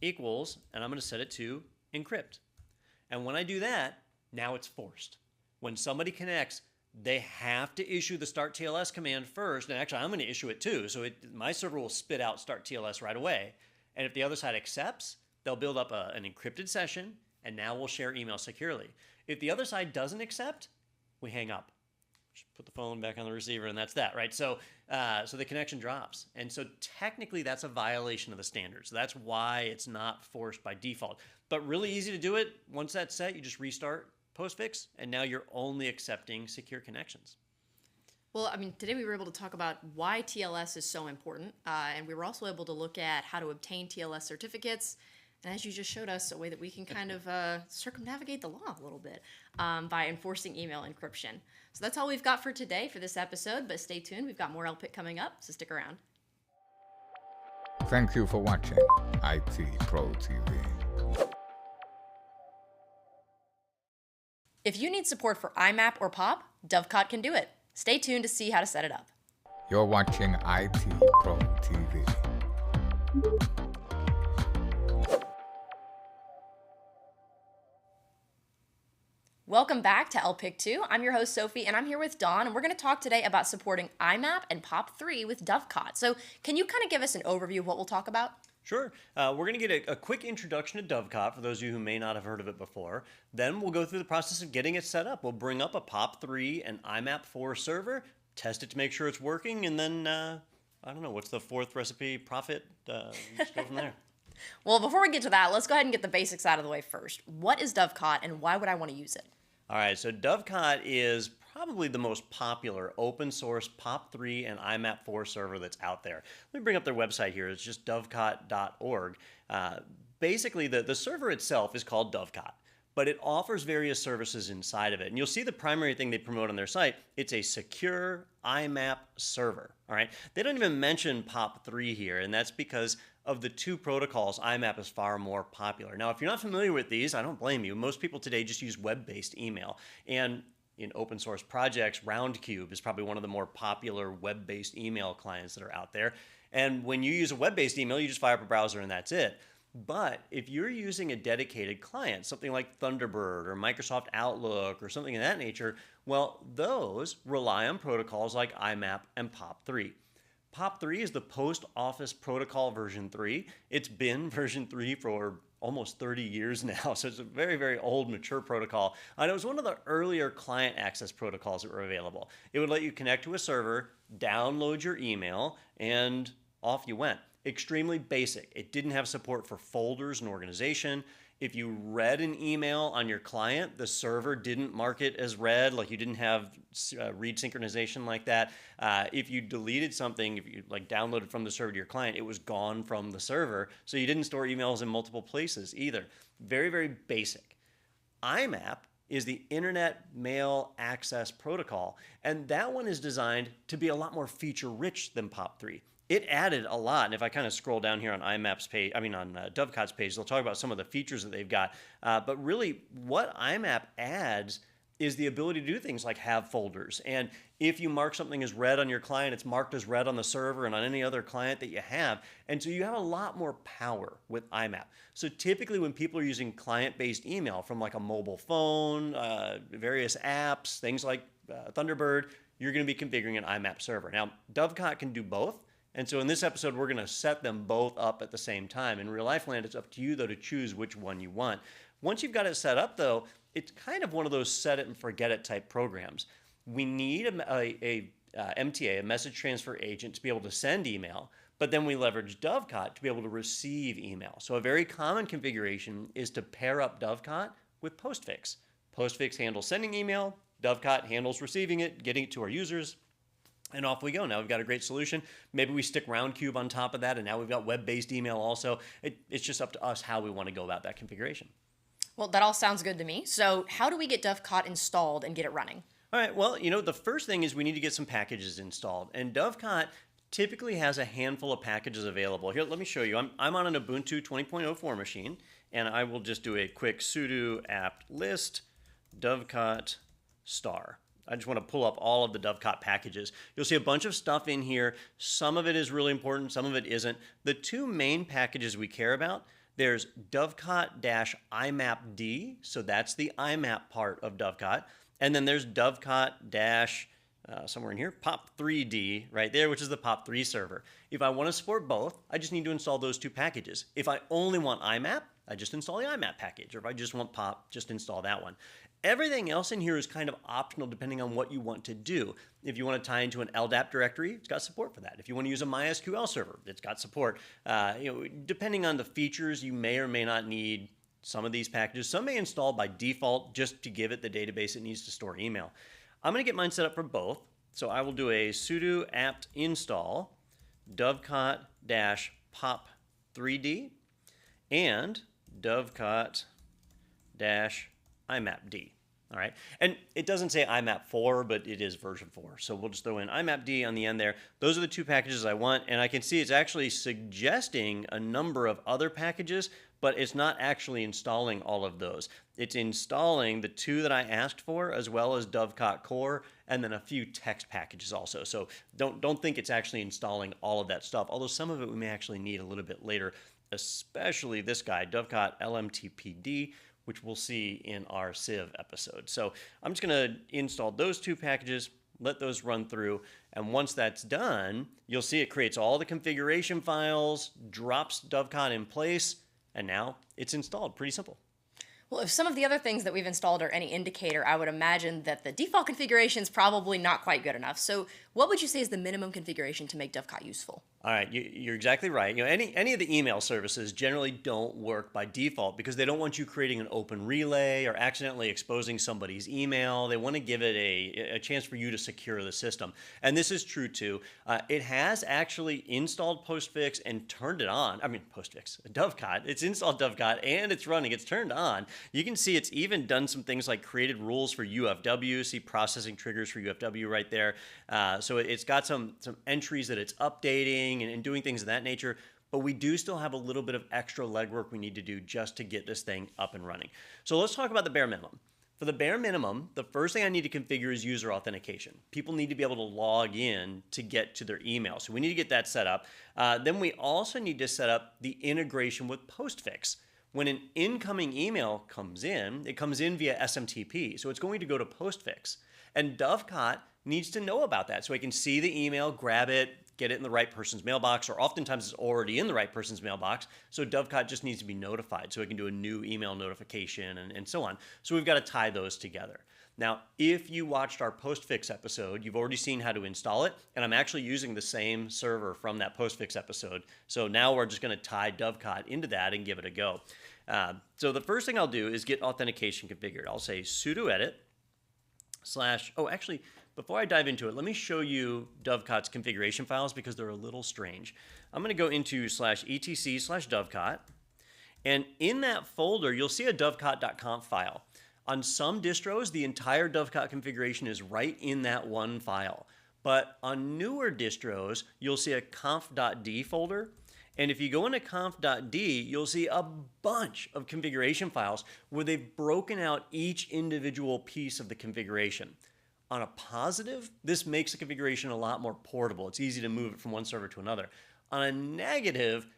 Speaker 3: equals, and I'm going to set it to encrypt. And when I do that, now it's forced. When somebody connects, they have to issue the start TLS command first, and actually I'm going to issue it too, so my server will spit out start TLS right away. And if the other side accepts, they'll build up an encrypted session, and now we'll share email securely. If the other side doesn't accept, we hang up. Just put the phone back on the receiver, and that's that, right? So the connection drops. And so technically that's a violation of the standards. That's why it's not forced by default. But really easy to do it. Once that's set, you just restart postfix, and now you're only accepting secure connections.
Speaker 1: Well, I mean, today we were able to talk about why TLS is so important, and we were also able to look at how to obtain TLS certificates, and as you just showed us, a way that we can kind of circumnavigate the law a little bit by enforcing email encryption. So that's all we've got for today for this episode, but stay tuned. We've got more LPIC coming up, so stick around.
Speaker 2: Thank you for watching IT Pro TV.
Speaker 1: If you need support for IMAP or POP, Dovecot can do it. Stay tuned to see how to set it up.
Speaker 2: You're watching IT Pro TV.
Speaker 1: Welcome back to LPIC 2. I'm your host, Sophie, and I'm here with Dawn, and we're going to talk today about supporting IMAP and POP3 with Dovecot. So can you kind of give us an overview of what we'll talk about?
Speaker 3: Sure. We're going to get a quick introduction to Dovecot for those of you who may not have heard of it before. Then we'll go through the process of getting it set up. We'll bring up a POP3 and IMAP4 server, test it to make sure it's working, and then, I don't know, what's the fourth recipe? Profit? Just go from there.
Speaker 1: Well, before we get to that, let's go ahead and get the basics out of the way first. What is Dovecot, and why would I want to use it?
Speaker 3: All right, so Dovecot is probably the most popular open source POP3 and IMAP4 server that's out there. Let me bring up their website here. It's just dovecot.org. Basically, the server itself is called Dovecot, but it offers various services inside of it. And you'll see the primary thing they promote on their site. It's a secure IMAP server. All right, they don't even mention POP3 here, and that's because of the two protocols, IMAP is far more popular. Now, if you're not familiar with these, I don't blame you. Most people today just use web-based email. And in open source projects, Roundcube is probably one of the more popular web-based email clients that are out there. And when you use a web-based email, you just fire up a browser and that's it. But if you're using a dedicated client, something like Thunderbird or Microsoft Outlook or something of that nature, well, those rely on protocols like IMAP and POP3. POP3 is the Post Office Protocol version 3. It's been version 3 for almost 30 years now, so it's a very, very old, mature protocol. And it was one of the earlier client access protocols that were available. It would let you connect to a server, download your email, and off you went. Extremely basic. It didn't have support for folders and organization. If you read an email on your client, the server didn't mark it as read, like you didn't have read synchronization like that. If you deleted something, if you like downloaded from the server to your client, it was gone from the server. So you didn't store emails in multiple places either. Very, very basic. IMAP is the Internet Mail Access Protocol, and that one is designed to be a lot more feature-rich than POP3. It added a lot, and if I kind of scroll down here on IMAP's page, on Dovecot's page, they'll talk about some of the features that they've got. But really, what IMAP adds is the ability to do things like have folders. And if you mark something as read on your client, it's marked as read on the server and on any other client that you have. And so you have a lot more power with IMAP. So typically when people are using client-based email from like a mobile phone, various apps, things like Thunderbird, you're going to be configuring an IMAP server. Now, Dovecot can do both. And so in this episode, we're going to set them both up at the same time. In real life land, it's up to you, though, to choose which one you want. Once you've got it set up, though, it's kind of one of those set it and forget it type programs. We need a MTA, a message transfer agent, to be able to send email, but then we leverage Dovecot to be able to receive email. So a very common configuration is to pair up Dovecot with Postfix. Postfix handles sending email, Dovecot handles receiving it, getting it to our users, and off we go. Now we've got a great solution. Maybe we stick Roundcube on top of that, and now we've got web-based email also. It's just up to us how we want to go about that configuration.
Speaker 1: Well, that all sounds good to me. So how do we get Dovecot installed and get it running?
Speaker 3: All right, well, the first thing is we need to get some packages installed. And Dovecot typically has a handful of packages available. Here, let me show you. I'm on an Ubuntu 20.04 machine, and I will just do a quick sudo apt list Dovecot star. I just want to pull up all of the Dovecot packages. You'll see a bunch of stuff in here. Some of it is really important, some of it isn't. The two main packages we care about, there's Dovecot-IMAPD, so that's the IMAP part of Dovecot. And then there's Dovecot- somewhere in here, POP3D right there, which is the POP3 server. If I want to support both, I just need to install those two packages. If I only want IMAP, I just install the IMAP package. Or if I just want POP, just install that one. Everything else in here is kind of optional depending on what you want to do. If you want to tie into an LDAP directory, it's got support for that. If you want to use a MySQL server, it's got support. Depending on the features, you may or may not need some of these packages. Some may install by default just to give it the database it needs to store email. I'm going to get mine set up for both. So I will do a sudo apt install dovecot-pop3d and dovecot-imapd. All right. And it doesn't say IMAP 4, but it is version 4. So we'll just throw in IMAPD on the end there. Those are the two packages I want. And I can see it's actually suggesting a number of other packages, but it's not actually installing all of those. It's installing the two that I asked for, as well as Dovecot Core, and then a few text packages also. So don't think it's actually installing all of that stuff, although some of it we may actually need a little bit later, especially this guy, Dovecot LMTPD, which we'll see in our Civ episode. So I'm just going to install those two packages, let those run through, and once that's done, you'll see it creates all the configuration files, drops Dovecot in place, and now it's installed. Pretty simple.
Speaker 1: Well, if some of the other things that we've installed are any indicator, I would imagine that the default configuration is probably not quite good enough. So what would you say is the minimum configuration to make Dovecot useful?
Speaker 3: All right, you're exactly right. Any of the email services generally don't work by default because they don't want you creating an open relay or accidentally exposing somebody's email. They want to give it a chance for you to secure the system. And this is true too. It has actually installed Postfix and turned it on. I mean, Postfix, Dovecot. It's installed Dovecot and it's running. It's turned on. You can see it's even done some things like created rules for UFW. See processing triggers for UFW right there. So it's got some entries that it's updating and doing things of that nature, but we do still have a little bit of extra legwork we need to do just to get this thing up and running. So let's talk about the bare minimum. For the bare minimum, the first thing I need to configure is user authentication. People need to be able to log in to get to their email. So we need to get that set up. Then we also need to set up the integration with Postfix. When an incoming email comes in, it comes in via SMTP. So it's going to go to Postfix. And Dovecot needs to know about that so it can see the email, grab it, get it in the right person's mailbox, or oftentimes it's already in the right person's mailbox. So Dovecot just needs to be notified so it can do a new email notification and so on. So we've got to tie those together. Now, if you watched our Postfix episode, you've already seen how to install it, and I'm actually using the same server from that Postfix episode. So now we're just going to tie Dovecot into that and give it a go. So the first thing I'll do is get authentication configured. I'll say sudo edit / before I dive into it, let me show you Dovecot's configuration files because they're a little strange. I'm going to go into /etc/Dovecot, and in that folder, you'll see a dovecot.conf file. On some distros, the entire Dovecot configuration is right in that one file. But on newer distros, you'll see a conf.d folder. And if you go into conf.d, you'll see a bunch of configuration files where they've broken out each individual piece of the configuration. On a positive, this makes the configuration a lot more portable. It's easy to move it from one server to another. On a negative,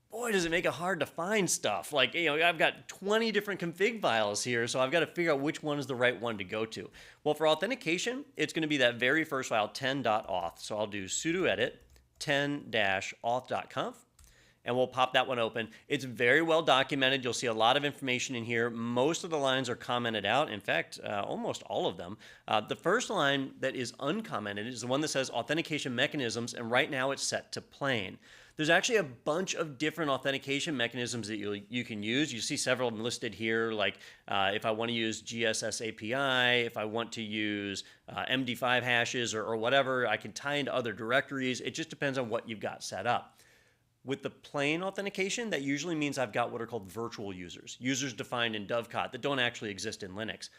Speaker 3: boy, does it make it hard to find stuff. Like, I've got 20 different config files here, so I've got to figure out which one is the right one to go to. Well, for authentication, it's going to be that very first file, 10.auth. So I'll do sudo edit 10-auth.conf. and we'll pop that one open. It's very well documented. You'll see a lot of information in here. Most of the lines are commented out. In fact, almost all of them. The first line that is uncommented is the one that says authentication mechanisms, and right now it's set to plain. There's actually a bunch of different authentication mechanisms that you can use. You see several of them listed here, like if I want to use GSS API, if I want to use MD5 hashes or whatever, I can tie into other directories. It just depends on what you've got set up. With the plain authentication, that usually means I've got what are called virtual users, users defined in Dovecot that don't actually exist in Linux.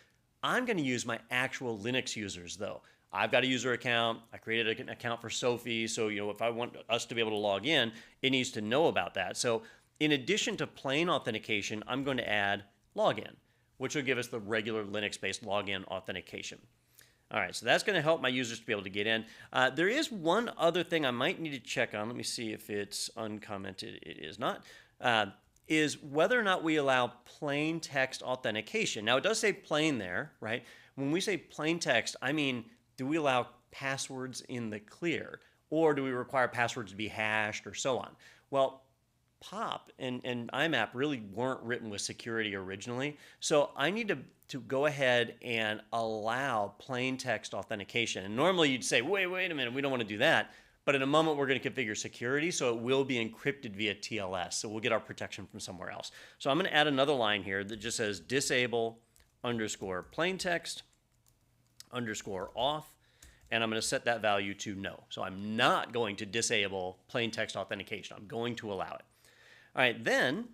Speaker 3: I'm going to use my actual Linux users, though. I've got a user account. I created an account for Sophie, so if I want us to be able to log in, it needs to know about that. So in addition to plain authentication, I'm going to add login, which will give us the regular Linux-based login authentication. All right, so that's going to help my users to be able to get in. There is one other thing I might need to check on. Let me see if it's uncommented. It is not. Is whether or not we allow plain text authentication. Now, it does say plain there, right? When we say plain text, I mean, do we allow passwords in the clear? Or do we require passwords to be hashed or so on? Well, POP and IMAP really weren't written with security originally. So I need to go ahead and allow plain text authentication. And normally you'd say, wait a minute, we don't want to do that. But in a moment, we're going to configure security, so it will be encrypted via TLS. So we'll get our protection from somewhere else. So I'm going to add another line here that just says disable underscore plain text underscore off. And I'm going to set that value to no. So I'm not going to disable plain text authentication. I'm going to allow it. All right, then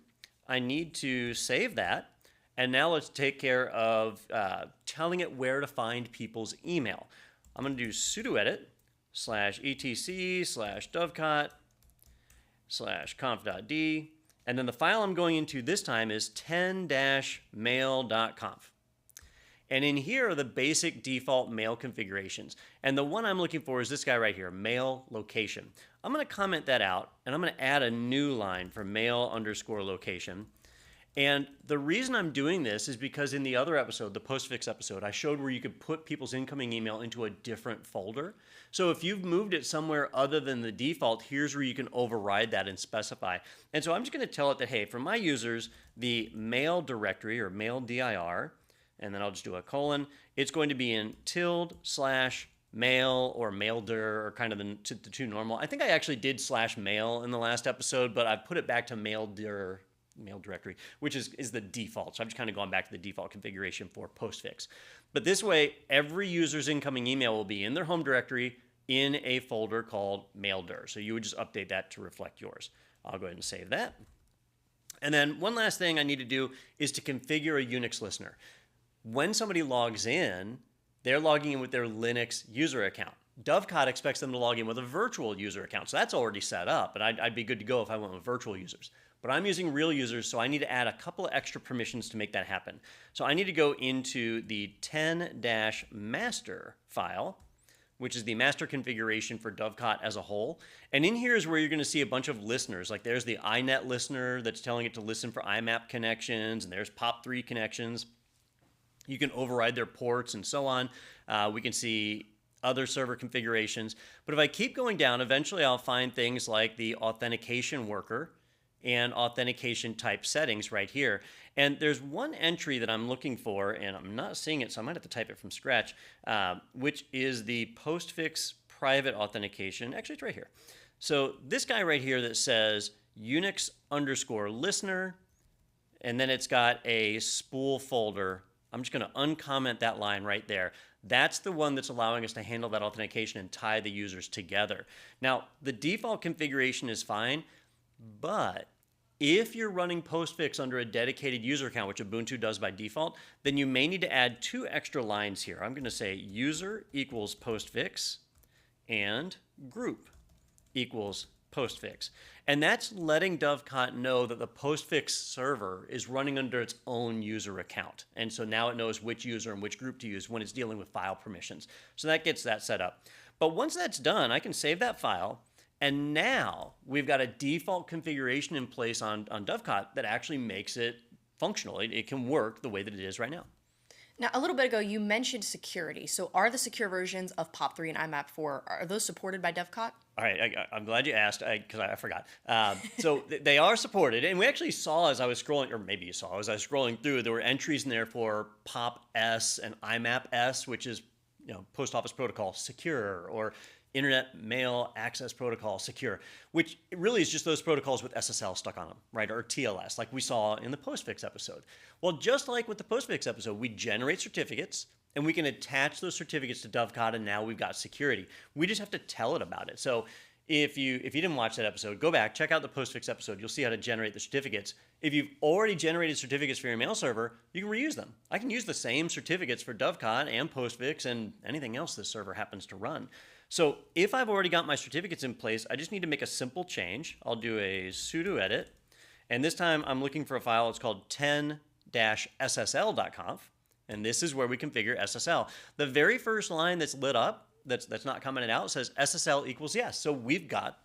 Speaker 3: I need to save that. And now let's take care of telling it where to find people's email. I'm going to do sudo edit /etc/dovecot/conf.d. And then the file I'm going into this time is 10-mail.conf. And in here are the basic default mail configurations. And the one I'm looking for is this guy right here, mail location. I'm going to comment that out, and I'm going to add a new line for mail underscore location. And the reason I'm doing this is because in the other episode, the postfix episode, I showed where you could put people's incoming email into a different folder. So if you've moved it somewhere other than the default, here's where you can override that and specify. And so I'm just going to tell it that, hey, for my users, the mail directory or mail dir, and then I'll just do a colon, it's going to be in /mail or maildir, or kind of the two normal. I think I actually did /mail in the last episode, but I've put it back to maildir, mail directory, which is the default. So I'm just kind of going back to the default configuration for postfix. But this way, every user's incoming email will be in their home directory in a folder called maildir. So you would just update that to reflect yours. I'll go ahead and save that. And then one last thing I need to do is to configure a Unix listener. When somebody logs in, they're logging in with their Linux user account. Dovecot expects them to log in with a virtual user account. So that's already set up, and I'd be good to go if I went with virtual users. But I'm using real users, so I need to add a couple of extra permissions to make that happen. So I need to go into the 10-master file, which is the master configuration for Dovecot as a whole. And in here is where you're going to see a bunch of listeners. Like there's the iNet listener that's telling it to listen for IMAP connections, and there's POP3 connections. You can override their ports and so on. We can see other server configurations. But if I keep going down, eventually I'll find things like the authentication worker and authentication type settings right here. And there's one entry that I'm looking for, and I'm not seeing it, so I might have to type it from scratch, which is the postfix private authentication. Actually, it's right here. So this guy right here that says Unix underscore listener, and then it's got a spool folder. I'm just going to uncomment that line right there. That's the one that's allowing us to handle that authentication and tie the users together. Now, the default configuration is fine, but if you're running postfix under a dedicated user account, which Ubuntu does by default, then you may need to add 2 extra lines here. I'm going to say user equals postfix and group equals postfix. And that's letting Dovecot know that the postfix server is running under its own user account. And so now it knows which user and which group to use when it's dealing with file permissions. So that gets that set up. But once that's done, I can save that file. And now we've got a default configuration in place on Dovecot that actually makes it functional. It can work the way that it is right now.
Speaker 1: Now, a little bit ago, you mentioned security. So are the secure versions of POP3 and IMAP4, are those supported by DevCot?
Speaker 3: All right, I'm glad you asked because I forgot. They are supported, and we actually saw as I was scrolling, or maybe you saw as I was scrolling through, there were entries in there for POP S and IMAP S, which is Post Office Protocol Secure, or Internet Mail Access Protocol Secure, which really is just those protocols with SSL stuck on them, right? Or TLS, like we saw in the postfix episode. Well, just like with the postfix episode, we generate certificates and we can attach those certificates to Dovecot, and now we've got security. We just have to tell it about it. So if you didn't watch that episode, go back, check out the postfix episode. You'll see how to generate the certificates. If you've already generated certificates for your mail server, you can reuse them. I can use the same certificates for Dovecot and postfix and anything else this server happens to run. So if I've already got my certificates in place, I just need to make a simple change. I'll do a sudo edit, and this time I'm looking for a file. It's called 10-ssl.conf, and this is where we configure SSL. The very first line that's lit up, that's not commented out, says SSL equals yes. So we've got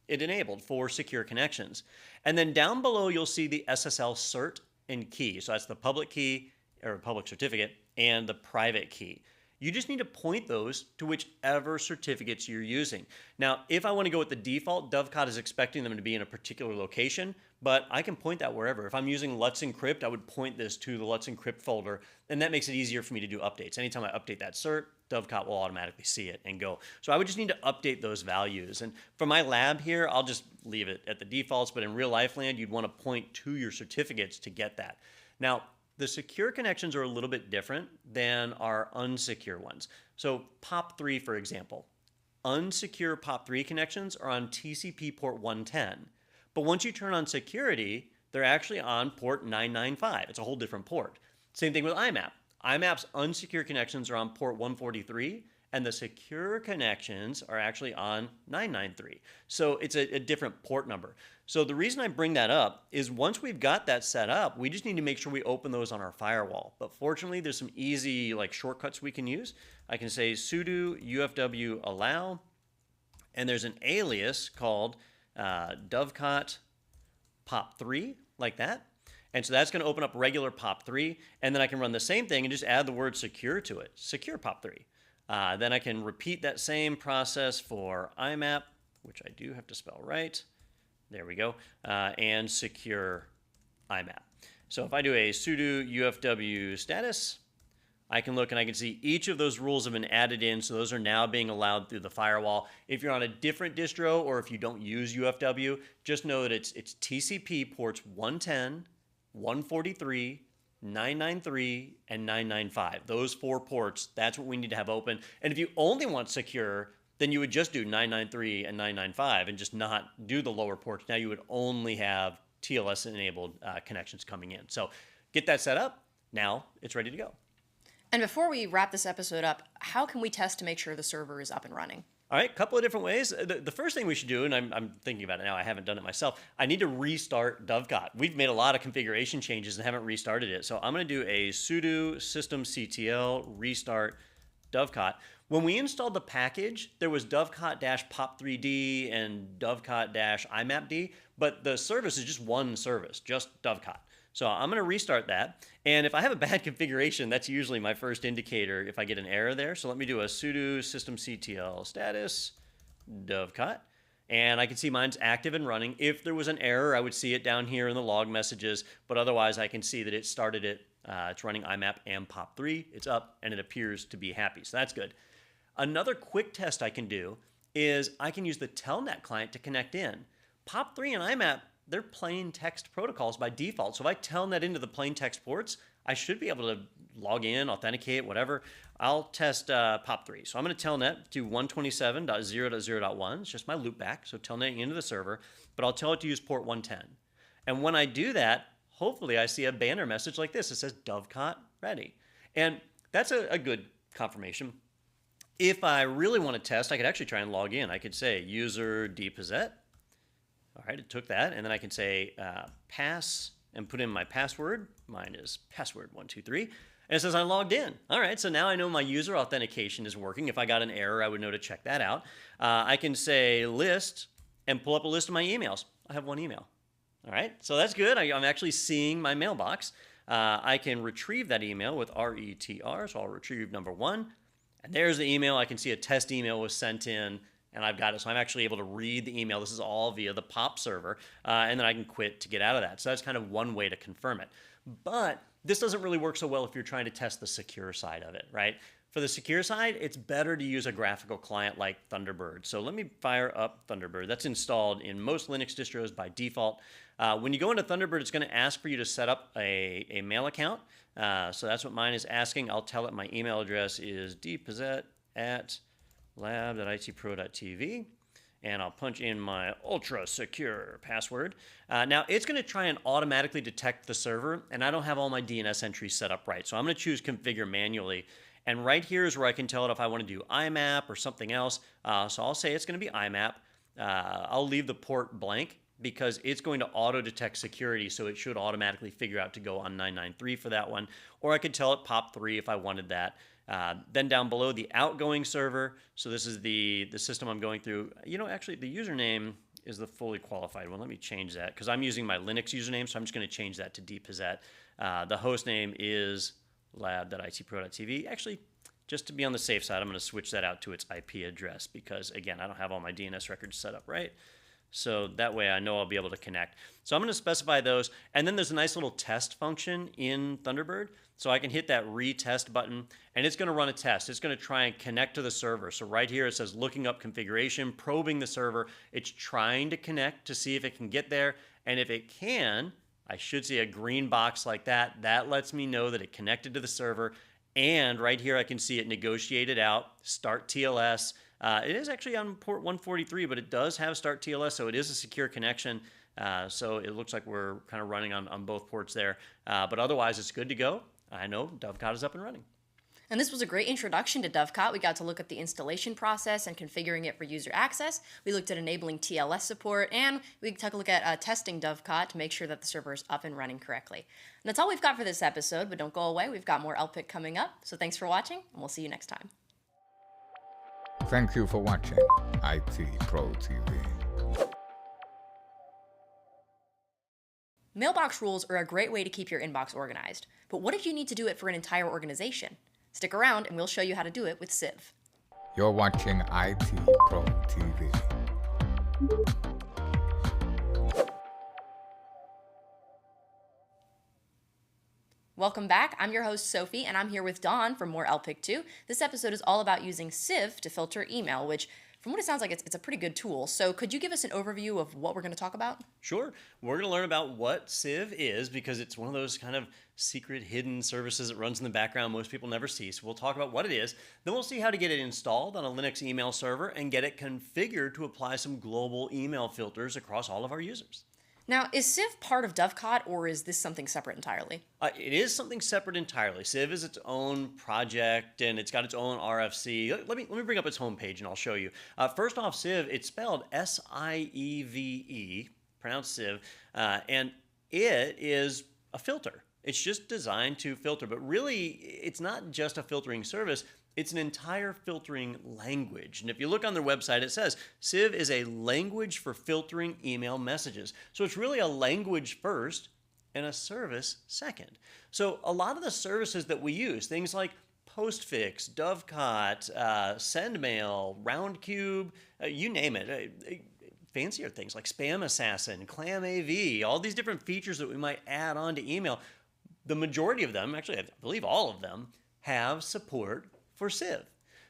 Speaker 3: it enabled for secure connections. And then down below, you'll see the SSL cert and key. So that's the public key or public certificate and the private key. You just need to point those to whichever certificates you're using. Now, if I want to go with the default, Dovecot is expecting them to be in a particular location, but I can point that wherever. If I'm using Let's Encrypt, I would point this to the Let's Encrypt folder, and that makes it easier for me to do updates. Anytime I update that cert, Dovecot will automatically see it and go. So I would just need to update those values. And for my lab here, I'll just leave it at the defaults, but in real life land, you'd want to point to your certificates to get that. Now, the secure connections are a little bit different than our unsecure ones. So POP3, for example, unsecure POP3 connections are on TCP port 110. But once you turn on security, they're actually on port 995. It's a whole different port. Same thing with IMAP. IMAP's unsecure connections are on port 143, and the secure connections are actually on 993. So it's a different port number. So the reason I bring that up is once we've got that set up, we just need to make sure we open those on our firewall. But fortunately, there's some easy shortcuts we can use. I can say sudo ufw allow, and there's an alias called Dovecot POP3, like that. And so that's going to open up regular POP3, and then I can run the same thing and just add the word secure to it, secure POP3. Then I can repeat that same process for IMAP, which I do have to spell right. There we go. And secure IMAP. So if I do a sudo ufw status, I can look and I can see each of those rules have been added in. So those are now being allowed through the firewall. If you're on a different distro or if you don't use UFW, just know that it's TCP ports 110, 143, 993, and 995. Those 4 ports, that's what we need to have open. And if you only want secure, then you would just do 993 and 995 and just not do the lower ports. Now you would only have TLS-enabled connections coming in. So get that set up. Now it's ready to go.
Speaker 1: And before we wrap this episode up, how can we test to make sure the server is up and running?
Speaker 3: All right, a couple of different ways. The first thing we should do, and I'm thinking about it now, I haven't done it myself, I need to restart Dovecot. We've made a lot of configuration changes and haven't restarted it. So I'm going to do a sudo systemctl restart Dovecot. When we installed the package, there was Dovecot-pop3d and Dovecot-imapd, but the service is just one service, just Dovecot. So I'm going to restart that. And if I have a bad configuration, that's usually my first indicator if I get an error there. So let me do a sudo systemctl status Dovecot. And I can see mine's active and running. If there was an error, I would see it down here in the log messages. But otherwise, I can see that it started it. It's running IMAP and POP3. It's up, and it appears to be happy. So that's good. Another quick test I can do is I can use the Telnet client to connect in. POP3 and IMAP, they're plain text protocols by default. So if I telnet into the plain text ports, I should be able to log in, authenticate, whatever. I'll test POP3. So I'm going to telnet to 127.0.0.1. It's just my loopback, so telnetting into the server, but I'll tell it to use port 110. And when I do that, hopefully I see a banner message like this. It says Dovecot ready. And that's a good confirmation. If I really want to test, I could actually try and log in. I could say user dpossett. All right, it took that. And then I can say pass and put in my password. Mine is password123. And it says I logged in. All right, so now I know my user authentication is working. If I got an error, I would know to check that out. I can say list and pull up a list of my emails. I have one email. All right, so that's good. I'm actually seeing my mailbox. I can retrieve that email with RETR. So I'll retrieve number 1. And there's the email. I can see a test email was sent in, and I've got it. So I'm actually able to read the email. This is all via the POP server. And then I can quit to get out of that. So that's kind of one way to confirm it. But this doesn't really work so well if you're trying to test the secure side of it, right? For the secure side, it's better to use a graphical client like Thunderbird. So let me fire up Thunderbird. That's installed in most Linux distros by default. When you go into Thunderbird, it's going to ask for you to set up a mail account. So that's what mine is asking. I'll tell it my email address is dpazet@lab.itpro.tv. And I'll punch in my ultra secure password. Now, it's going to try and automatically detect the server, and I don't have all my DNS entries set up right. So I'm going to choose configure manually. And right here is where I can tell it if I want to do IMAP or something else. So I'll say it's going to be IMAP. I'll leave the port blank because it's going to auto-detect security, so it should automatically figure out to go on 993 for that one. Or I could tell it POP3 if I wanted that. Then down below, the outgoing server. So this is the system I'm going through. You know, actually, the username is the fully qualified one. Let me change that because I'm using my Linux username, so I'm just going to change that to dpazet. The host name is lab.itpro.tv. Actually, just to be on the safe side, I'm going to switch that out to its IP address because, again, I don't have all my DNS records set up right. So that way I know I'll be able to connect. So I'm going to specify those. And then there's a nice little test function in Thunderbird. So I can hit that retest button, and it's going to run a test. It's going to try and connect to the server. So right here it says looking up configuration, probing the server. It's trying to connect to see if it can get there. And if it can, I should see a green box like that. That lets me know that it connected to the server. And right here I can see it negotiated out, start TLS. It is actually on port 143, but it does have start TLS, so it is a secure connection. So it looks like we're kind of running on both ports there. But otherwise, it's good to go. I know Dovecot is up and running.
Speaker 1: And this was a great introduction to Dovecot. We got to look at the installation process and configuring it for user access. We looked at enabling TLS support, and we took a look at testing Dovecot to make sure that the server is up and running correctly. And that's all we've got for this episode, but don't go away. We've got more LPIC coming up. So thanks for watching, and we'll see you next time.
Speaker 2: Thank you for watching IT Pro TV.
Speaker 1: Mailbox rules are a great way to keep your inbox organized, but what if you need to do it for an entire organization? Stick around and we'll show you how to do it with Civ.
Speaker 2: You're watching IT Pro TV.
Speaker 1: Welcome back. I'm your host, Sophie, and I'm here with Dawn for more LPIC 2. This episode is all about using Civ to filter email, which, from what it sounds like, it's a pretty good tool. So could you give us an overview of what we're going to talk about?
Speaker 3: Sure. We're going to learn about what Civ is because it's one of those kind of secret hidden services that runs in the background most people never see. So we'll talk about what it is. Then we'll see how to get it installed on a Linux email server and get it configured to apply some global email filters across all of our users.
Speaker 1: Now, is Civ part of Dovecot, or is this something separate entirely?
Speaker 3: It is something separate entirely. Civ is its own project, and it's got its own RFC. Let me bring up its homepage, and I'll show you. First off, Civ, it's spelled S-I-E-V-E, pronounced Civ, and it is a filter. It's just designed to filter, but really, it's not just a filtering service. It's an entire filtering language. And if you look on their website, it says Civ is a language for filtering email messages. So it's really a language first and a service second. So a lot of the services that we use, things like Postfix, Dovecot, SendMail, Roundcube, you name it, fancier things like Spam Assassin, ClamAV, all these different features that we might add on to email, the majority of them, actually I believe all of them, have support for Civ.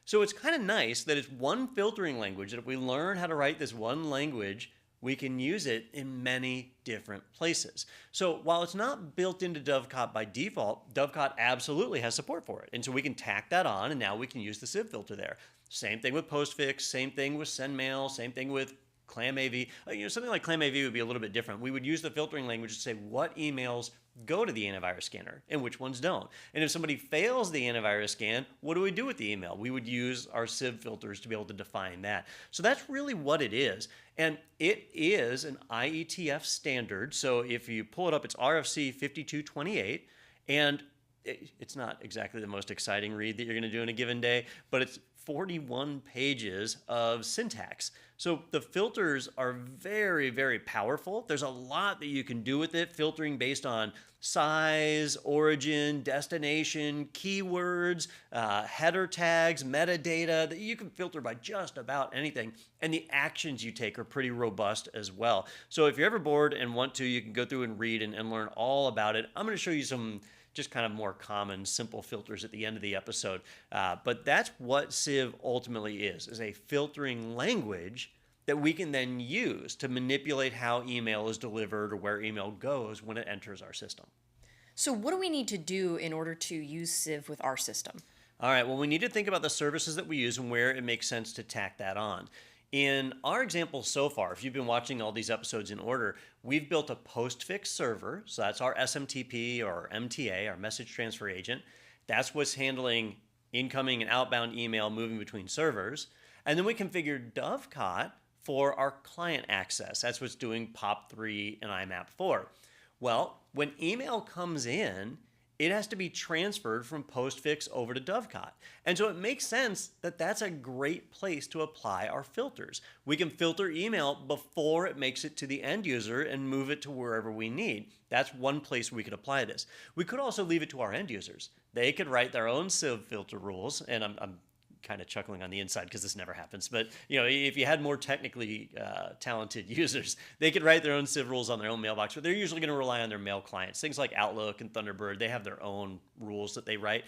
Speaker 3: So it's kind of nice that it's one filtering language, that if we learn how to write this one language, we can use it in many different places. So while it's not built into Dovecot by default, Dovecot absolutely has support for it. And so we can tack that on, and now we can use the Civ filter there. Same thing with Postfix, same thing with SendMail, same thing with ClamAV. Something like ClamAV would be a little bit different. We would use the filtering language to say what emails go to the antivirus scanner and which ones don't. And if somebody fails the antivirus scan, what do we do with the email? We would use our Civ filters to be able to define that. So that's really what it is. And it is an IETF standard. So if you pull it up, it's RFC 5228. And it's not exactly the most exciting read that you're going to do in a given day, but it's 41 pages of syntax. So the filters are very, very powerful. There's a lot that you can do with it, filtering based on size, origin, destination, keywords, header tags, metadata, that you can filter by just about anything. And the actions you take are pretty robust as well. So if you're ever bored and want to, you can go through and read and learn all about it. I'm going to show you some just kind of more common, simple filters at the end of the episode. But that's what Civ ultimately is a filtering language that we can then use to manipulate how email is delivered or where email goes when it enters our system.
Speaker 1: So what do we need to do in order to use Civ with our system?
Speaker 3: All right, well, we need to think about the services that we use and where it makes sense to tack that on. In our example so far, if you've been watching all these episodes in order, we've built a postfix server. So that's our SMTP or MTA, our message transfer agent. That's what's handling incoming and outbound email moving between servers. And then we configured Dovecot for our client access. That's what's doing POP3 and IMAP4. Well, when email comes in, it has to be transferred from postfix over to Dovecot. And so it makes sense that that's a great place to apply our filters. We can filter email before it makes it to the end user and move it to wherever we need. That's one place we could apply this. We could also leave it to our end users. They could write their own Civ filter rules, and I'm kind of chuckling on the inside because this never happens. But if you had more technically talented users, they could write their own Civ rules on their own mailbox, but they're usually going to rely on their mail clients. Things like Outlook and Thunderbird, they have their own rules that they write,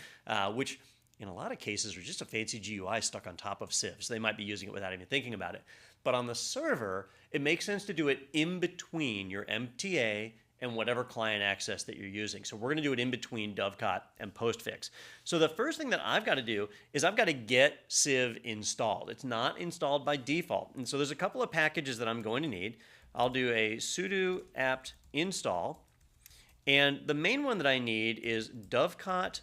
Speaker 3: which in a lot of cases are just a fancy GUI stuck on top of Civ. So they might be using it without even thinking about it. But on the server, it makes sense to do it in between your MTA and whatever client access that you're using. So we're going to do it in between Dovecot and postfix. So the first thing that I've got to do is I've got to get Civ installed. It's not installed by default. And so there's a couple of packages that I'm going to need. I'll do a sudo apt install. And the main one that I need is dovecot-civ.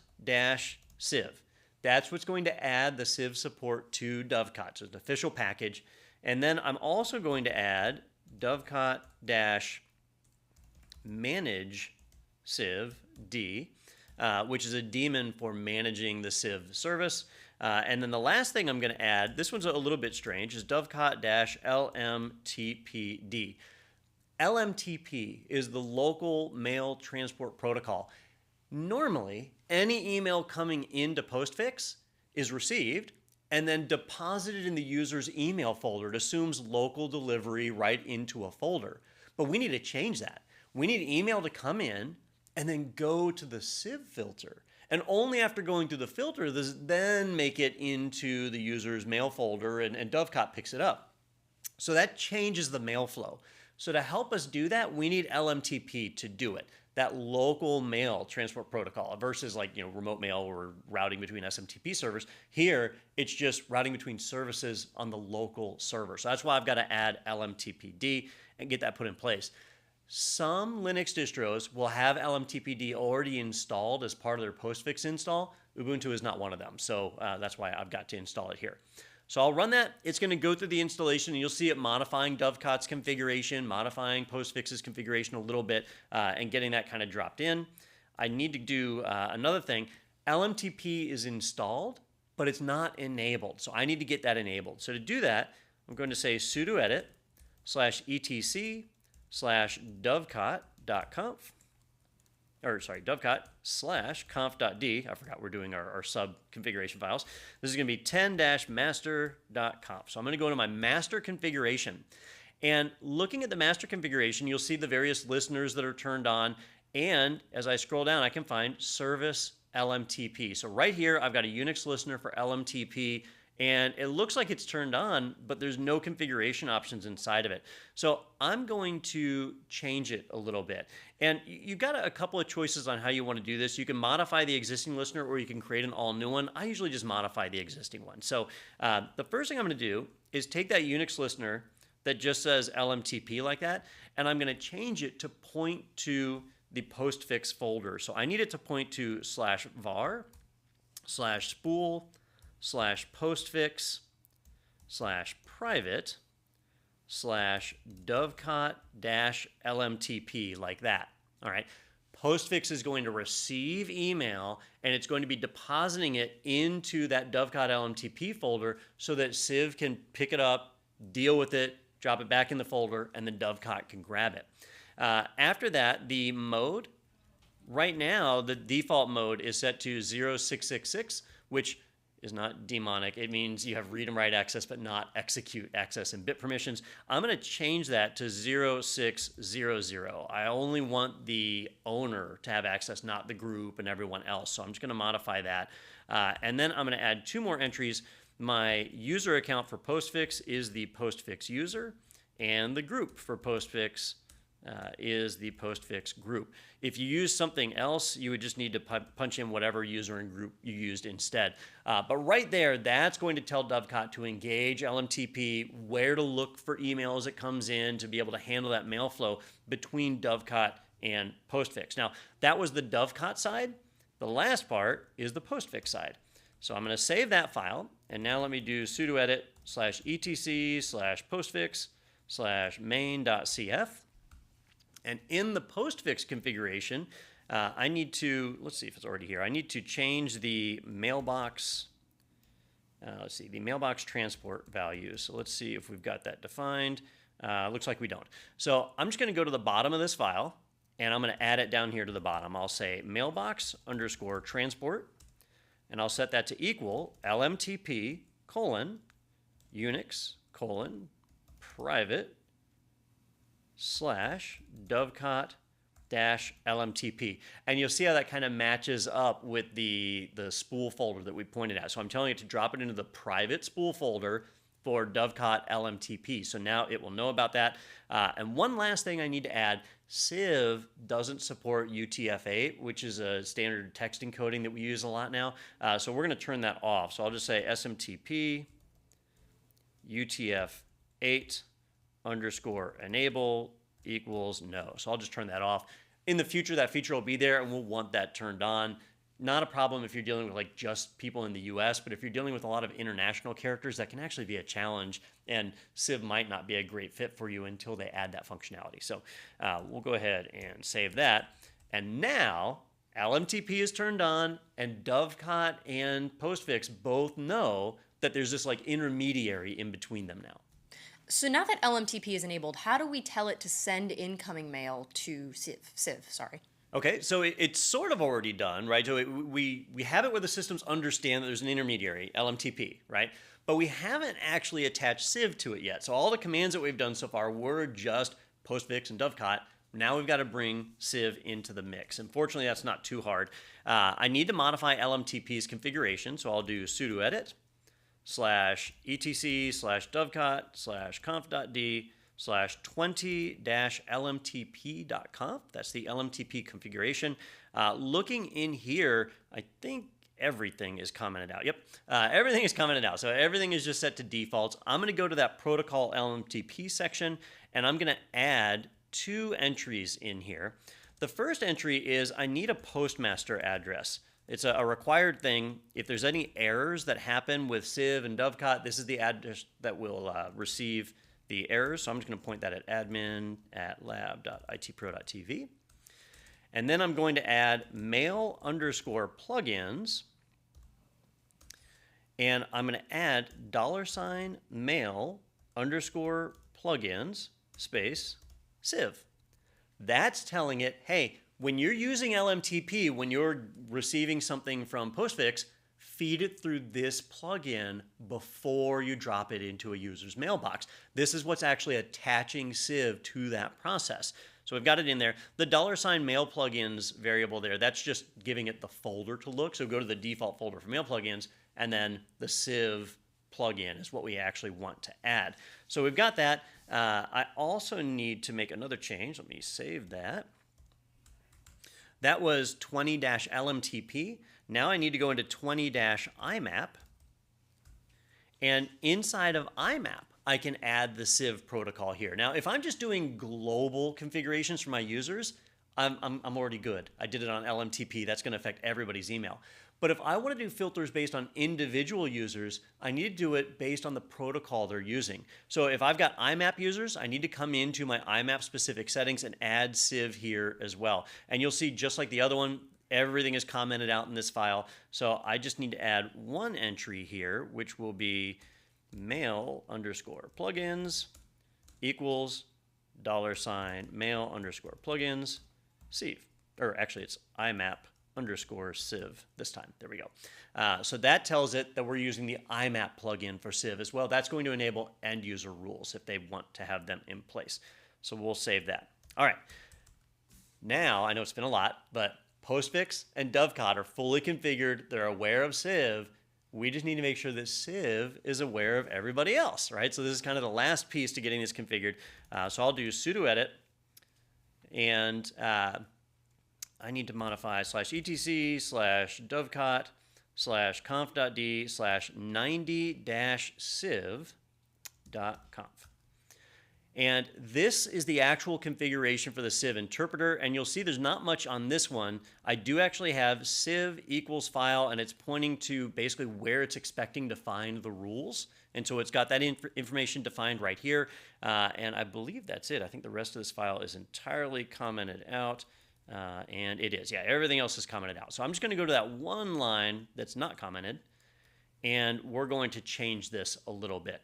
Speaker 3: That's what's going to add the Civ support to Dovecot. So it's an official package. And then I'm also going to add dovecot-manage Civ D, which is a daemon for managing the Civ service. And then the last thing I'm going to add, this one's a little bit strange, is dovecot-lmtpd. LMTP is the local mail transport protocol. Normally, any email coming into postfix is received and then deposited in the user's email folder. It assumes local delivery right into a folder. But we need to change that. We need email to come in and then go to the Civ filter. And only after going through the filter, then make it into the user's mail folder and Dovecot picks it up. So that changes the mail flow. So to help us do that, we need LMTP to do it. That local mail transport protocol versus remote mail or routing between SMTP servers. Here, it's just routing between services on the local server. So that's why I've got to add LMTPD and get that put in place. Some Linux distros will have LMTPD already installed as part of their postfix install. Ubuntu is not one of them, so that's why I've got to install it here. So I'll run that. It's going to go through the installation, and you'll see it modifying Dovecot's configuration, modifying postfix's configuration a little bit, and getting that kind of dropped in. I need to do another thing. LMTP is installed, but it's not enabled, so I need to get that enabled. So to do that, I'm going to say sudo edit /etc/dovecot.conf, dovecot/conf.d. I forgot we're doing our sub configuration files. This is going to be 10-master.conf. So I'm going to go to my master configuration. And looking at the master configuration, you'll see the various listeners that are turned on. And as I scroll down, I can find service LMTP. So right here, I've got a Unix listener for LMTP. And it looks like it's turned on, but there's no configuration options inside of it. So I'm going to change it a little bit. And you've got a couple of choices on how you want to do this. You can modify the existing listener or you can create an all new one. I usually just modify the existing one. So the first thing I'm going to do is take that Unix listener that just says LMTP like that, and I'm going to change it to point to the postfix folder. So I need it to point to /var/spool/postfix/private/dovecot-lmtp like that. All right. Postfix is going to receive email, and it's going to be depositing it into that Dovecot LMTP folder so that Civ can pick it up, deal with it, drop it back in the folder, and then Dovecot can grab it. After that, the mode, right now, the default mode is set to 0666, which is not demonic. It means you have read and write access, but not execute access and bit permissions. I'm going to change that to 0600. I only want the owner to have access, not the group and everyone else. So I'm just going to modify that. And then I'm going to add 2 more entries. My user account for Postfix is the Postfix user, and the group for Postfix is the Postfix group. If you use something else, you would just need to punch in whatever user and group you used instead. But right there, that's going to tell Dovecot to engage LMTP, where to look for email as it comes in to be able to handle that mail flow between Dovecot and Postfix. Now, that was the Dovecot side. The last part is the Postfix side. So I'm going to save that file, and now let me do sudo edit /etc/postfix/main.cf. And in the Postfix configuration, I need to, let's see if it's already here. I need to change the mailbox, the mailbox transport values. So let's see if we've got that defined. Looks like we don't. So I'm just going to go to the bottom of this file, and I'm going to add it down here to the bottom. I'll say mailbox_transport, and I'll set that to equal LMTP : Unix : private /Dovecot-LMTP. And you'll see how that kind of matches up with the spool folder that we pointed at. So I'm telling it to drop it into the private spool folder for Dovecot LMTP. So now it will know about that. And one last thing I need to add, Civ doesn't support UTF-8, which is a standard text encoding that we use a lot now. So we're going to turn that off. So I'll just say SMTP UTF-8 _enable equals no. So I'll just turn that off. In the future, that feature will be there, and we'll want that turned on. Not a problem if you're dealing with like just people in the US, but if you're dealing with a lot of international characters, that can actually be a challenge, and Civ might not be a great fit for you until they add that functionality. So we'll go ahead and save that. And now LMTP is turned on, and Dovecot and Postfix both know that there's this like intermediary in between them now.
Speaker 1: So now that LMTP is enabled, how do we tell it to send incoming mail to Civ?
Speaker 3: Okay, so it's sort of already done, right? So we have it where the systems understand that there's an intermediary, LMTP, right? But we haven't actually attached Civ to it yet. So all the commands that we've done so far were just Postfix and Dovecot. Now we've got to bring Civ into the mix. Unfortunately, that's not too hard. I need to modify LMTP's configuration, so I'll do sudo edit /etc/conf.d/20-lmtp.conf. That's the LMTP configuration. Looking in here, I think everything is commented out. Yep, everything is commented out. So everything is just set to defaults. I'm going to go to that protocol LMTP section, and I'm going to add 2 entries in here. The first entry is I need a postmaster address. It's a required thing. If there's any errors that happen with Civ and Dovecot, this is the address that will receive the errors. So I'm just going to point that at admin@lab.itpro.tv. And then I'm going to add mail_plugins. And I'm going to add $mail_plugins space Civ. That's telling it, hey, when you're using LMTP, when you're receiving something from Postfix, feed it through this plugin before you drop it into a user's mailbox. This is what's actually attaching Civ to that process. So we've got it in there. The $mail plugins variable there, that's just giving it the folder to look. So go to the default folder for mail plugins, and then the Civ plugin is what we actually want to add. So we've got that. I also need to make another change. Let me save that. That was 20-LMTP. Now I need to go into 20-IMAP. And inside of IMAP, I can add the Civ protocol here. Now, if I'm just doing global configurations for my users, I'm already good. I did it on LMTP. That's going to affect everybody's email. But if I want to do filters based on individual users, I need to do it based on the protocol they're using. So if I've got IMAP users, I need to come into my IMAP specific settings and add Civ here as well. And you'll see, just like the other one, everything is commented out in this file. So I just need to add one entry here, which will be mail_plugins equals $mail_plugins Civ. Or actually, it's IMAP_Civ this time. There we go. So that tells it that we're using the IMAP plugin for Civ as well. That's going to enable end user rules if they want to have them in place. So we'll save that. All right. Now, I know it's been a lot, but Postfix and Dovecot are fully configured. They're aware of Civ. We just need to make sure that Civ is aware of everybody else, right? So this is kind of the last piece to getting this configured. So I'll do sudo edit, and I need to modify /etc/dovecot/90-civ.conf. And this is the actual configuration for the Civ interpreter. And you'll see there's not much on this one. I do actually have civ equals file, and it's pointing to basically where it's expecting to find the rules. And so it's got that information defined right here. And I believe that's it. I think the rest of this file is entirely commented out. And it is. Yeah, everything else is commented out. So I'm just going to go to that one line that's not commented, and we're going to change this a little bit.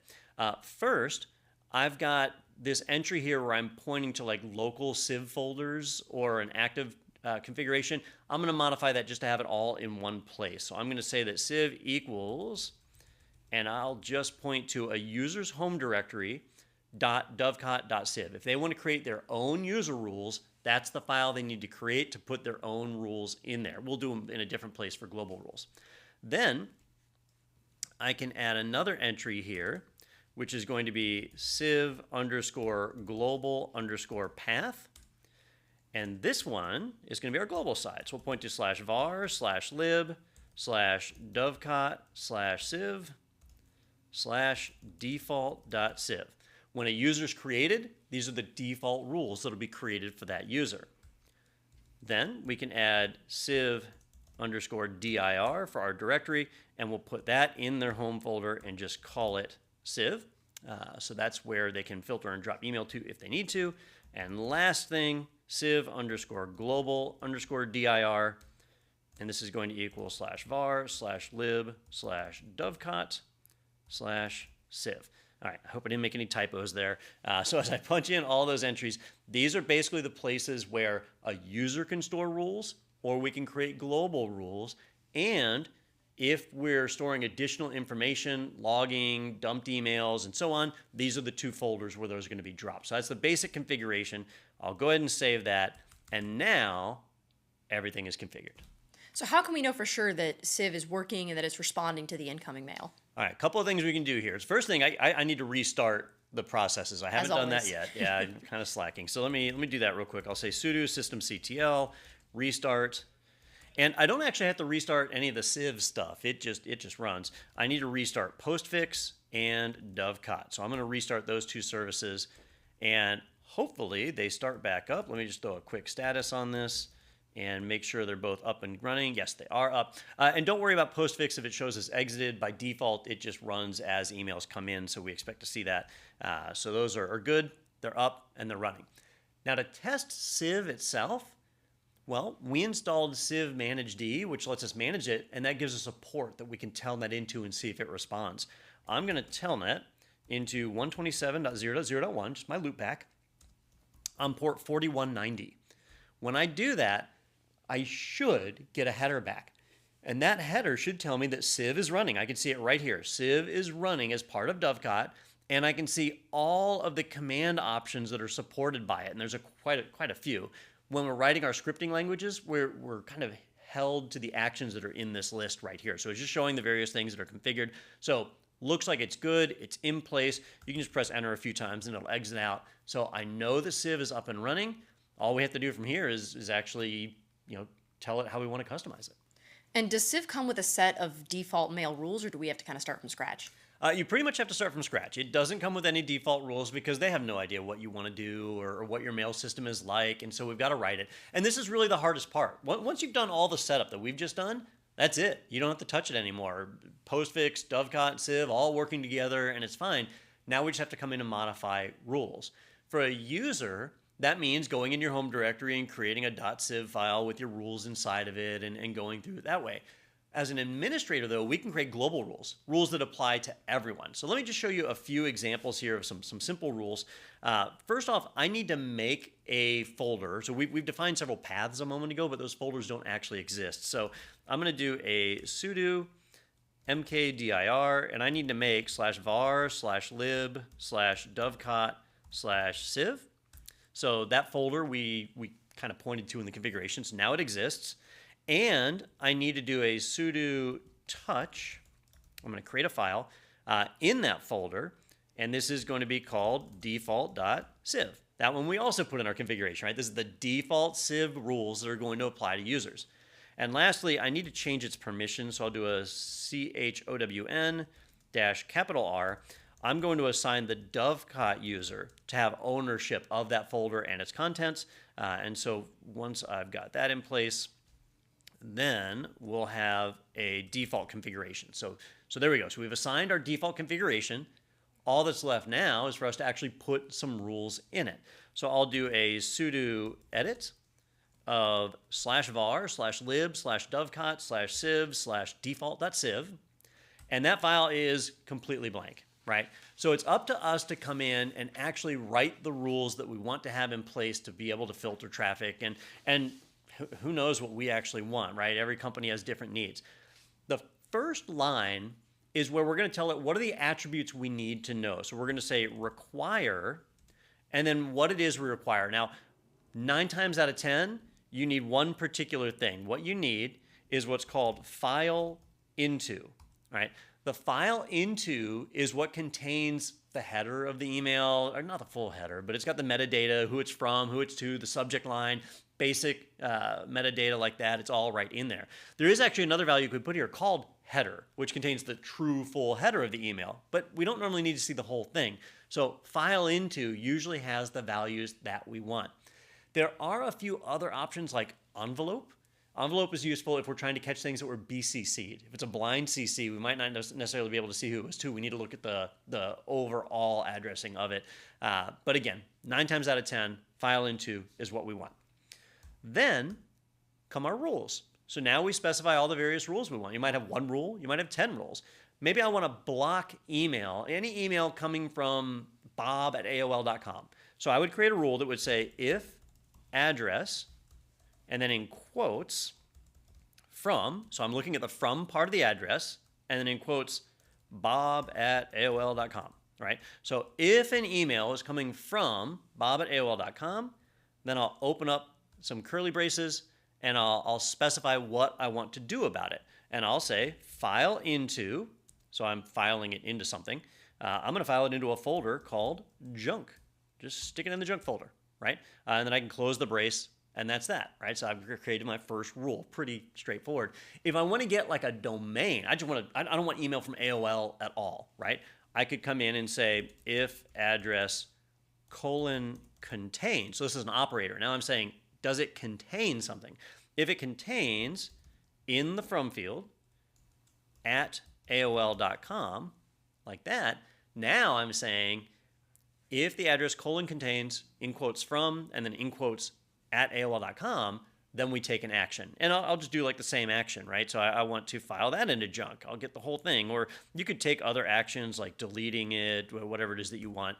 Speaker 3: First, I've got this entry here where I'm pointing to like local Civ folders or an active configuration. I'm going to modify that just to have it all in one place. So I'm going to say that civ equals, and I'll just point to a user's home directory .dovecot.civ. If they want to create their own user rules, that's the file they need to create to put their own rules in there. We'll do them in a different place for global rules. Then I can add another entry here, which is going to be civ_global_path. And this one is going to be our global side. So we'll point to /var/lib/dovecot/civ/default.civ. When a user is created, these are the default rules that will be created for that user. Then we can add civ_dir for our directory, and we'll put that in their home folder and just call it civ. So that's where they can filter and drop email to if they need to. And last thing, civ_global_dir, and this is going to equal /var/lib/dovecot/civ. All right, I hope I didn't make any typos there. So as I punch in all those entries, these are basically the places where a user can store rules, or we can create global rules. And if we're storing additional information, logging, dumped emails, and so on, these are the two folders where those are going to be dropped. So that's the basic configuration. I'll go ahead and save that. And now everything is configured.
Speaker 1: So how can we know for sure that Civ is working and that it's responding to the incoming mail?
Speaker 3: All right, a couple of things we can do here. First thing, I need to restart the processes. I haven't done that yet. Yeah, I'm kind of slacking. So let me do that real quick. I'll say sudo systemctl restart. And I don't actually have to restart any of the Civ stuff. It just runs. I need to restart Postfix and Dovecot. So I'm going to restart those two services, and hopefully they start back up. Let me just throw a quick status on this and make sure they're both up and running. Yes, they are up. And don't worry about Postfix if it shows as exited. By default, it just runs as emails come in, so we expect to see that. So those are good. They're up and they're running. Now to test Civ itself, well, we installed civ managed, which lets us manage it, and that gives us a port that we can telnet into and see if it responds. I'm going to telnet into 127.0.0.1, just my loopback, on port 4190. When I do that, I should get a header back. And that header should tell me that Civ is running. I can see it right here. Civ is running as part of Dovecot, and I can see all of the command options that are supported by it. And there's quite a few. When we're writing our scripting languages, we're kind of held to the actions that are in this list right here. So it's just showing the various things that are configured. So looks like it's good. It's in place. You can just press enter a few times and it'll exit out. So I know the Civ is up and running. All we have to do from here is actually, tell it how we want to customize it.
Speaker 1: And does Civ come with a set of default mail rules, or do we have to kind of start from scratch?
Speaker 3: You pretty much have to start from scratch. It doesn't come with any default rules because they have no idea what you want to do or what your mail system is like. And so we've got to write it. And this is really the hardest part. Once you've done all the setup that we've just done, that's it. You don't have to touch it anymore. Postfix, Dovecot, Civ, all working together, and it's fine. Now we just have to come in and modify rules. For a user, that means going in your home directory and creating a .civ file with your rules inside of it and going through it that way. As an administrator, though, we can create global rules, rules that apply to everyone. So let me just show you a few examples here of some simple rules. First off, I need to make a folder. So we've defined several paths a moment ago, but those folders don't actually exist. So I'm going to do a sudo mkdir, and I need to make /var/lib/dovecot/civ. So that folder we kind of pointed to in the configuration, so now it exists. And I need to do a sudo touch. I'm going to create a file in that folder, and this is going to be called default.civ. That one we also put in our configuration, right? This is the default civ rules that are going to apply to users. And lastly, I need to change its permission, so I'll do a chown-R. I'm going to assign the Dovecot user to have ownership of that folder and its contents. And so once I've got that in place, then we'll have a default configuration. So there we go. So we've assigned our default configuration. All that's left now is for us to actually put some rules in it. So I'll do a sudo edit of /var/lib/dovecot/civ/default.civ. And that file is completely blank, right? So it's up to us to come in and actually write the rules that we want to have in place to be able to filter traffic and who knows what we actually want, right? Every company has different needs. The first line is where we're going to tell it what are the attributes we need to know. So we're going to say require, and then what it is we require. Now, 9 times out of 10, you need one particular thing. What you need is what's called file into, right? The file into is what contains the header of the email, or not the full header, but it's got the metadata, who it's from, who it's to, the subject line, basic metadata like that. It's all right in there. There is actually another value you could put here called header, which contains the true full header of the email, but we don't normally need to see the whole thing. So file into usually has the values that we want. There are a few other options like envelope. Envelope is useful if we're trying to catch things that were BCC'd. If it's a blind CC, we might not necessarily be able to see who it was to. We need to look at the overall addressing of it. But again, 9 times out of 10, file into is what we want. Then come our rules. So now we specify all the various rules we want. You might have 1 rule, you might have 10 rules. Maybe I want to block email, any email coming from bob@aol.com. So I would create a rule that would say if address, and then in quotes, from, so I'm looking at the from part of the address, and then in quotes, bob@aol.com, right? So if an email is coming from bob@aol.com, then I'll open up some curly braces, and I'll specify what I want to do about it. And I'll say file into, so I'm filing it into something. I'm going to file it into a folder called junk. Just stick it in the junk folder, right? And then I can close the brace, and that's that, right? So I've created my first rule. Pretty straightforward. If I want to get like a domain, I don't want email from AOL at all, right? I could come in and say if address :contain. So this is an operator. Now I'm saying, does it contain something? If it contains in the from field at AOL.com, like that, now I'm saying if the address :contains in quotes from and then in quotes at AOL.com, then we take an action. And I'll just do like the same action, right? So I want to file that into junk. I'll get the whole thing. Or you could take other actions like deleting it, or whatever it is that you want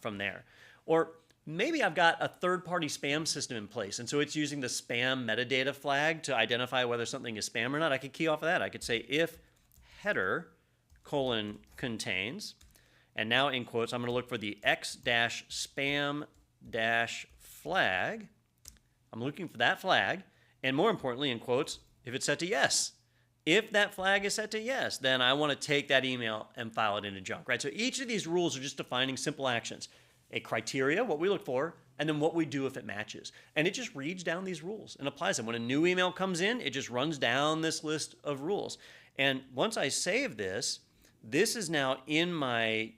Speaker 3: from there. Or maybe I've got a third-party spam system in place, and so it's using the spam metadata flag to identify whether something is spam or not. I could key off of that. I could say if header :contains, and now in quotes, I'm going to look for the x-spam-flag. I'm looking for that flag, and more importantly, in quotes, if it's set to yes. If that flag is set to yes, then I want to take that email and file it into junk, right? So each of these rules are just defining simple actions. A criteria, what we look for, and then what we do if it matches. And it just reads down these rules and applies them. When a new email comes in, it just runs down this list of rules. And once I save this, this is now in my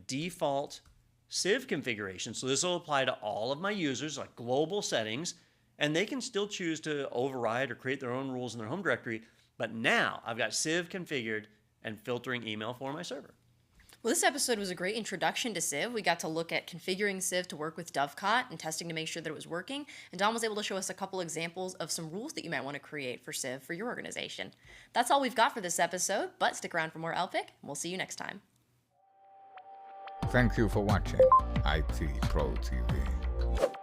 Speaker 3: default Civ configuration. So this will apply to all of my users, like global settings, and they can still choose to override or create their own rules in their home directory. But now I've got Civ configured and filtering email for my server.
Speaker 1: Well, this episode was a great introduction to Civ. We got to look at configuring Civ to work with Dovecot and testing to make sure that it was working. And Don was able to show us a couple examples of some rules that you might want to create for Civ for your organization. That's all we've got for this episode, but stick around for more LPIC, and we'll see you next time.
Speaker 2: Thank you for watching IT Pro TV.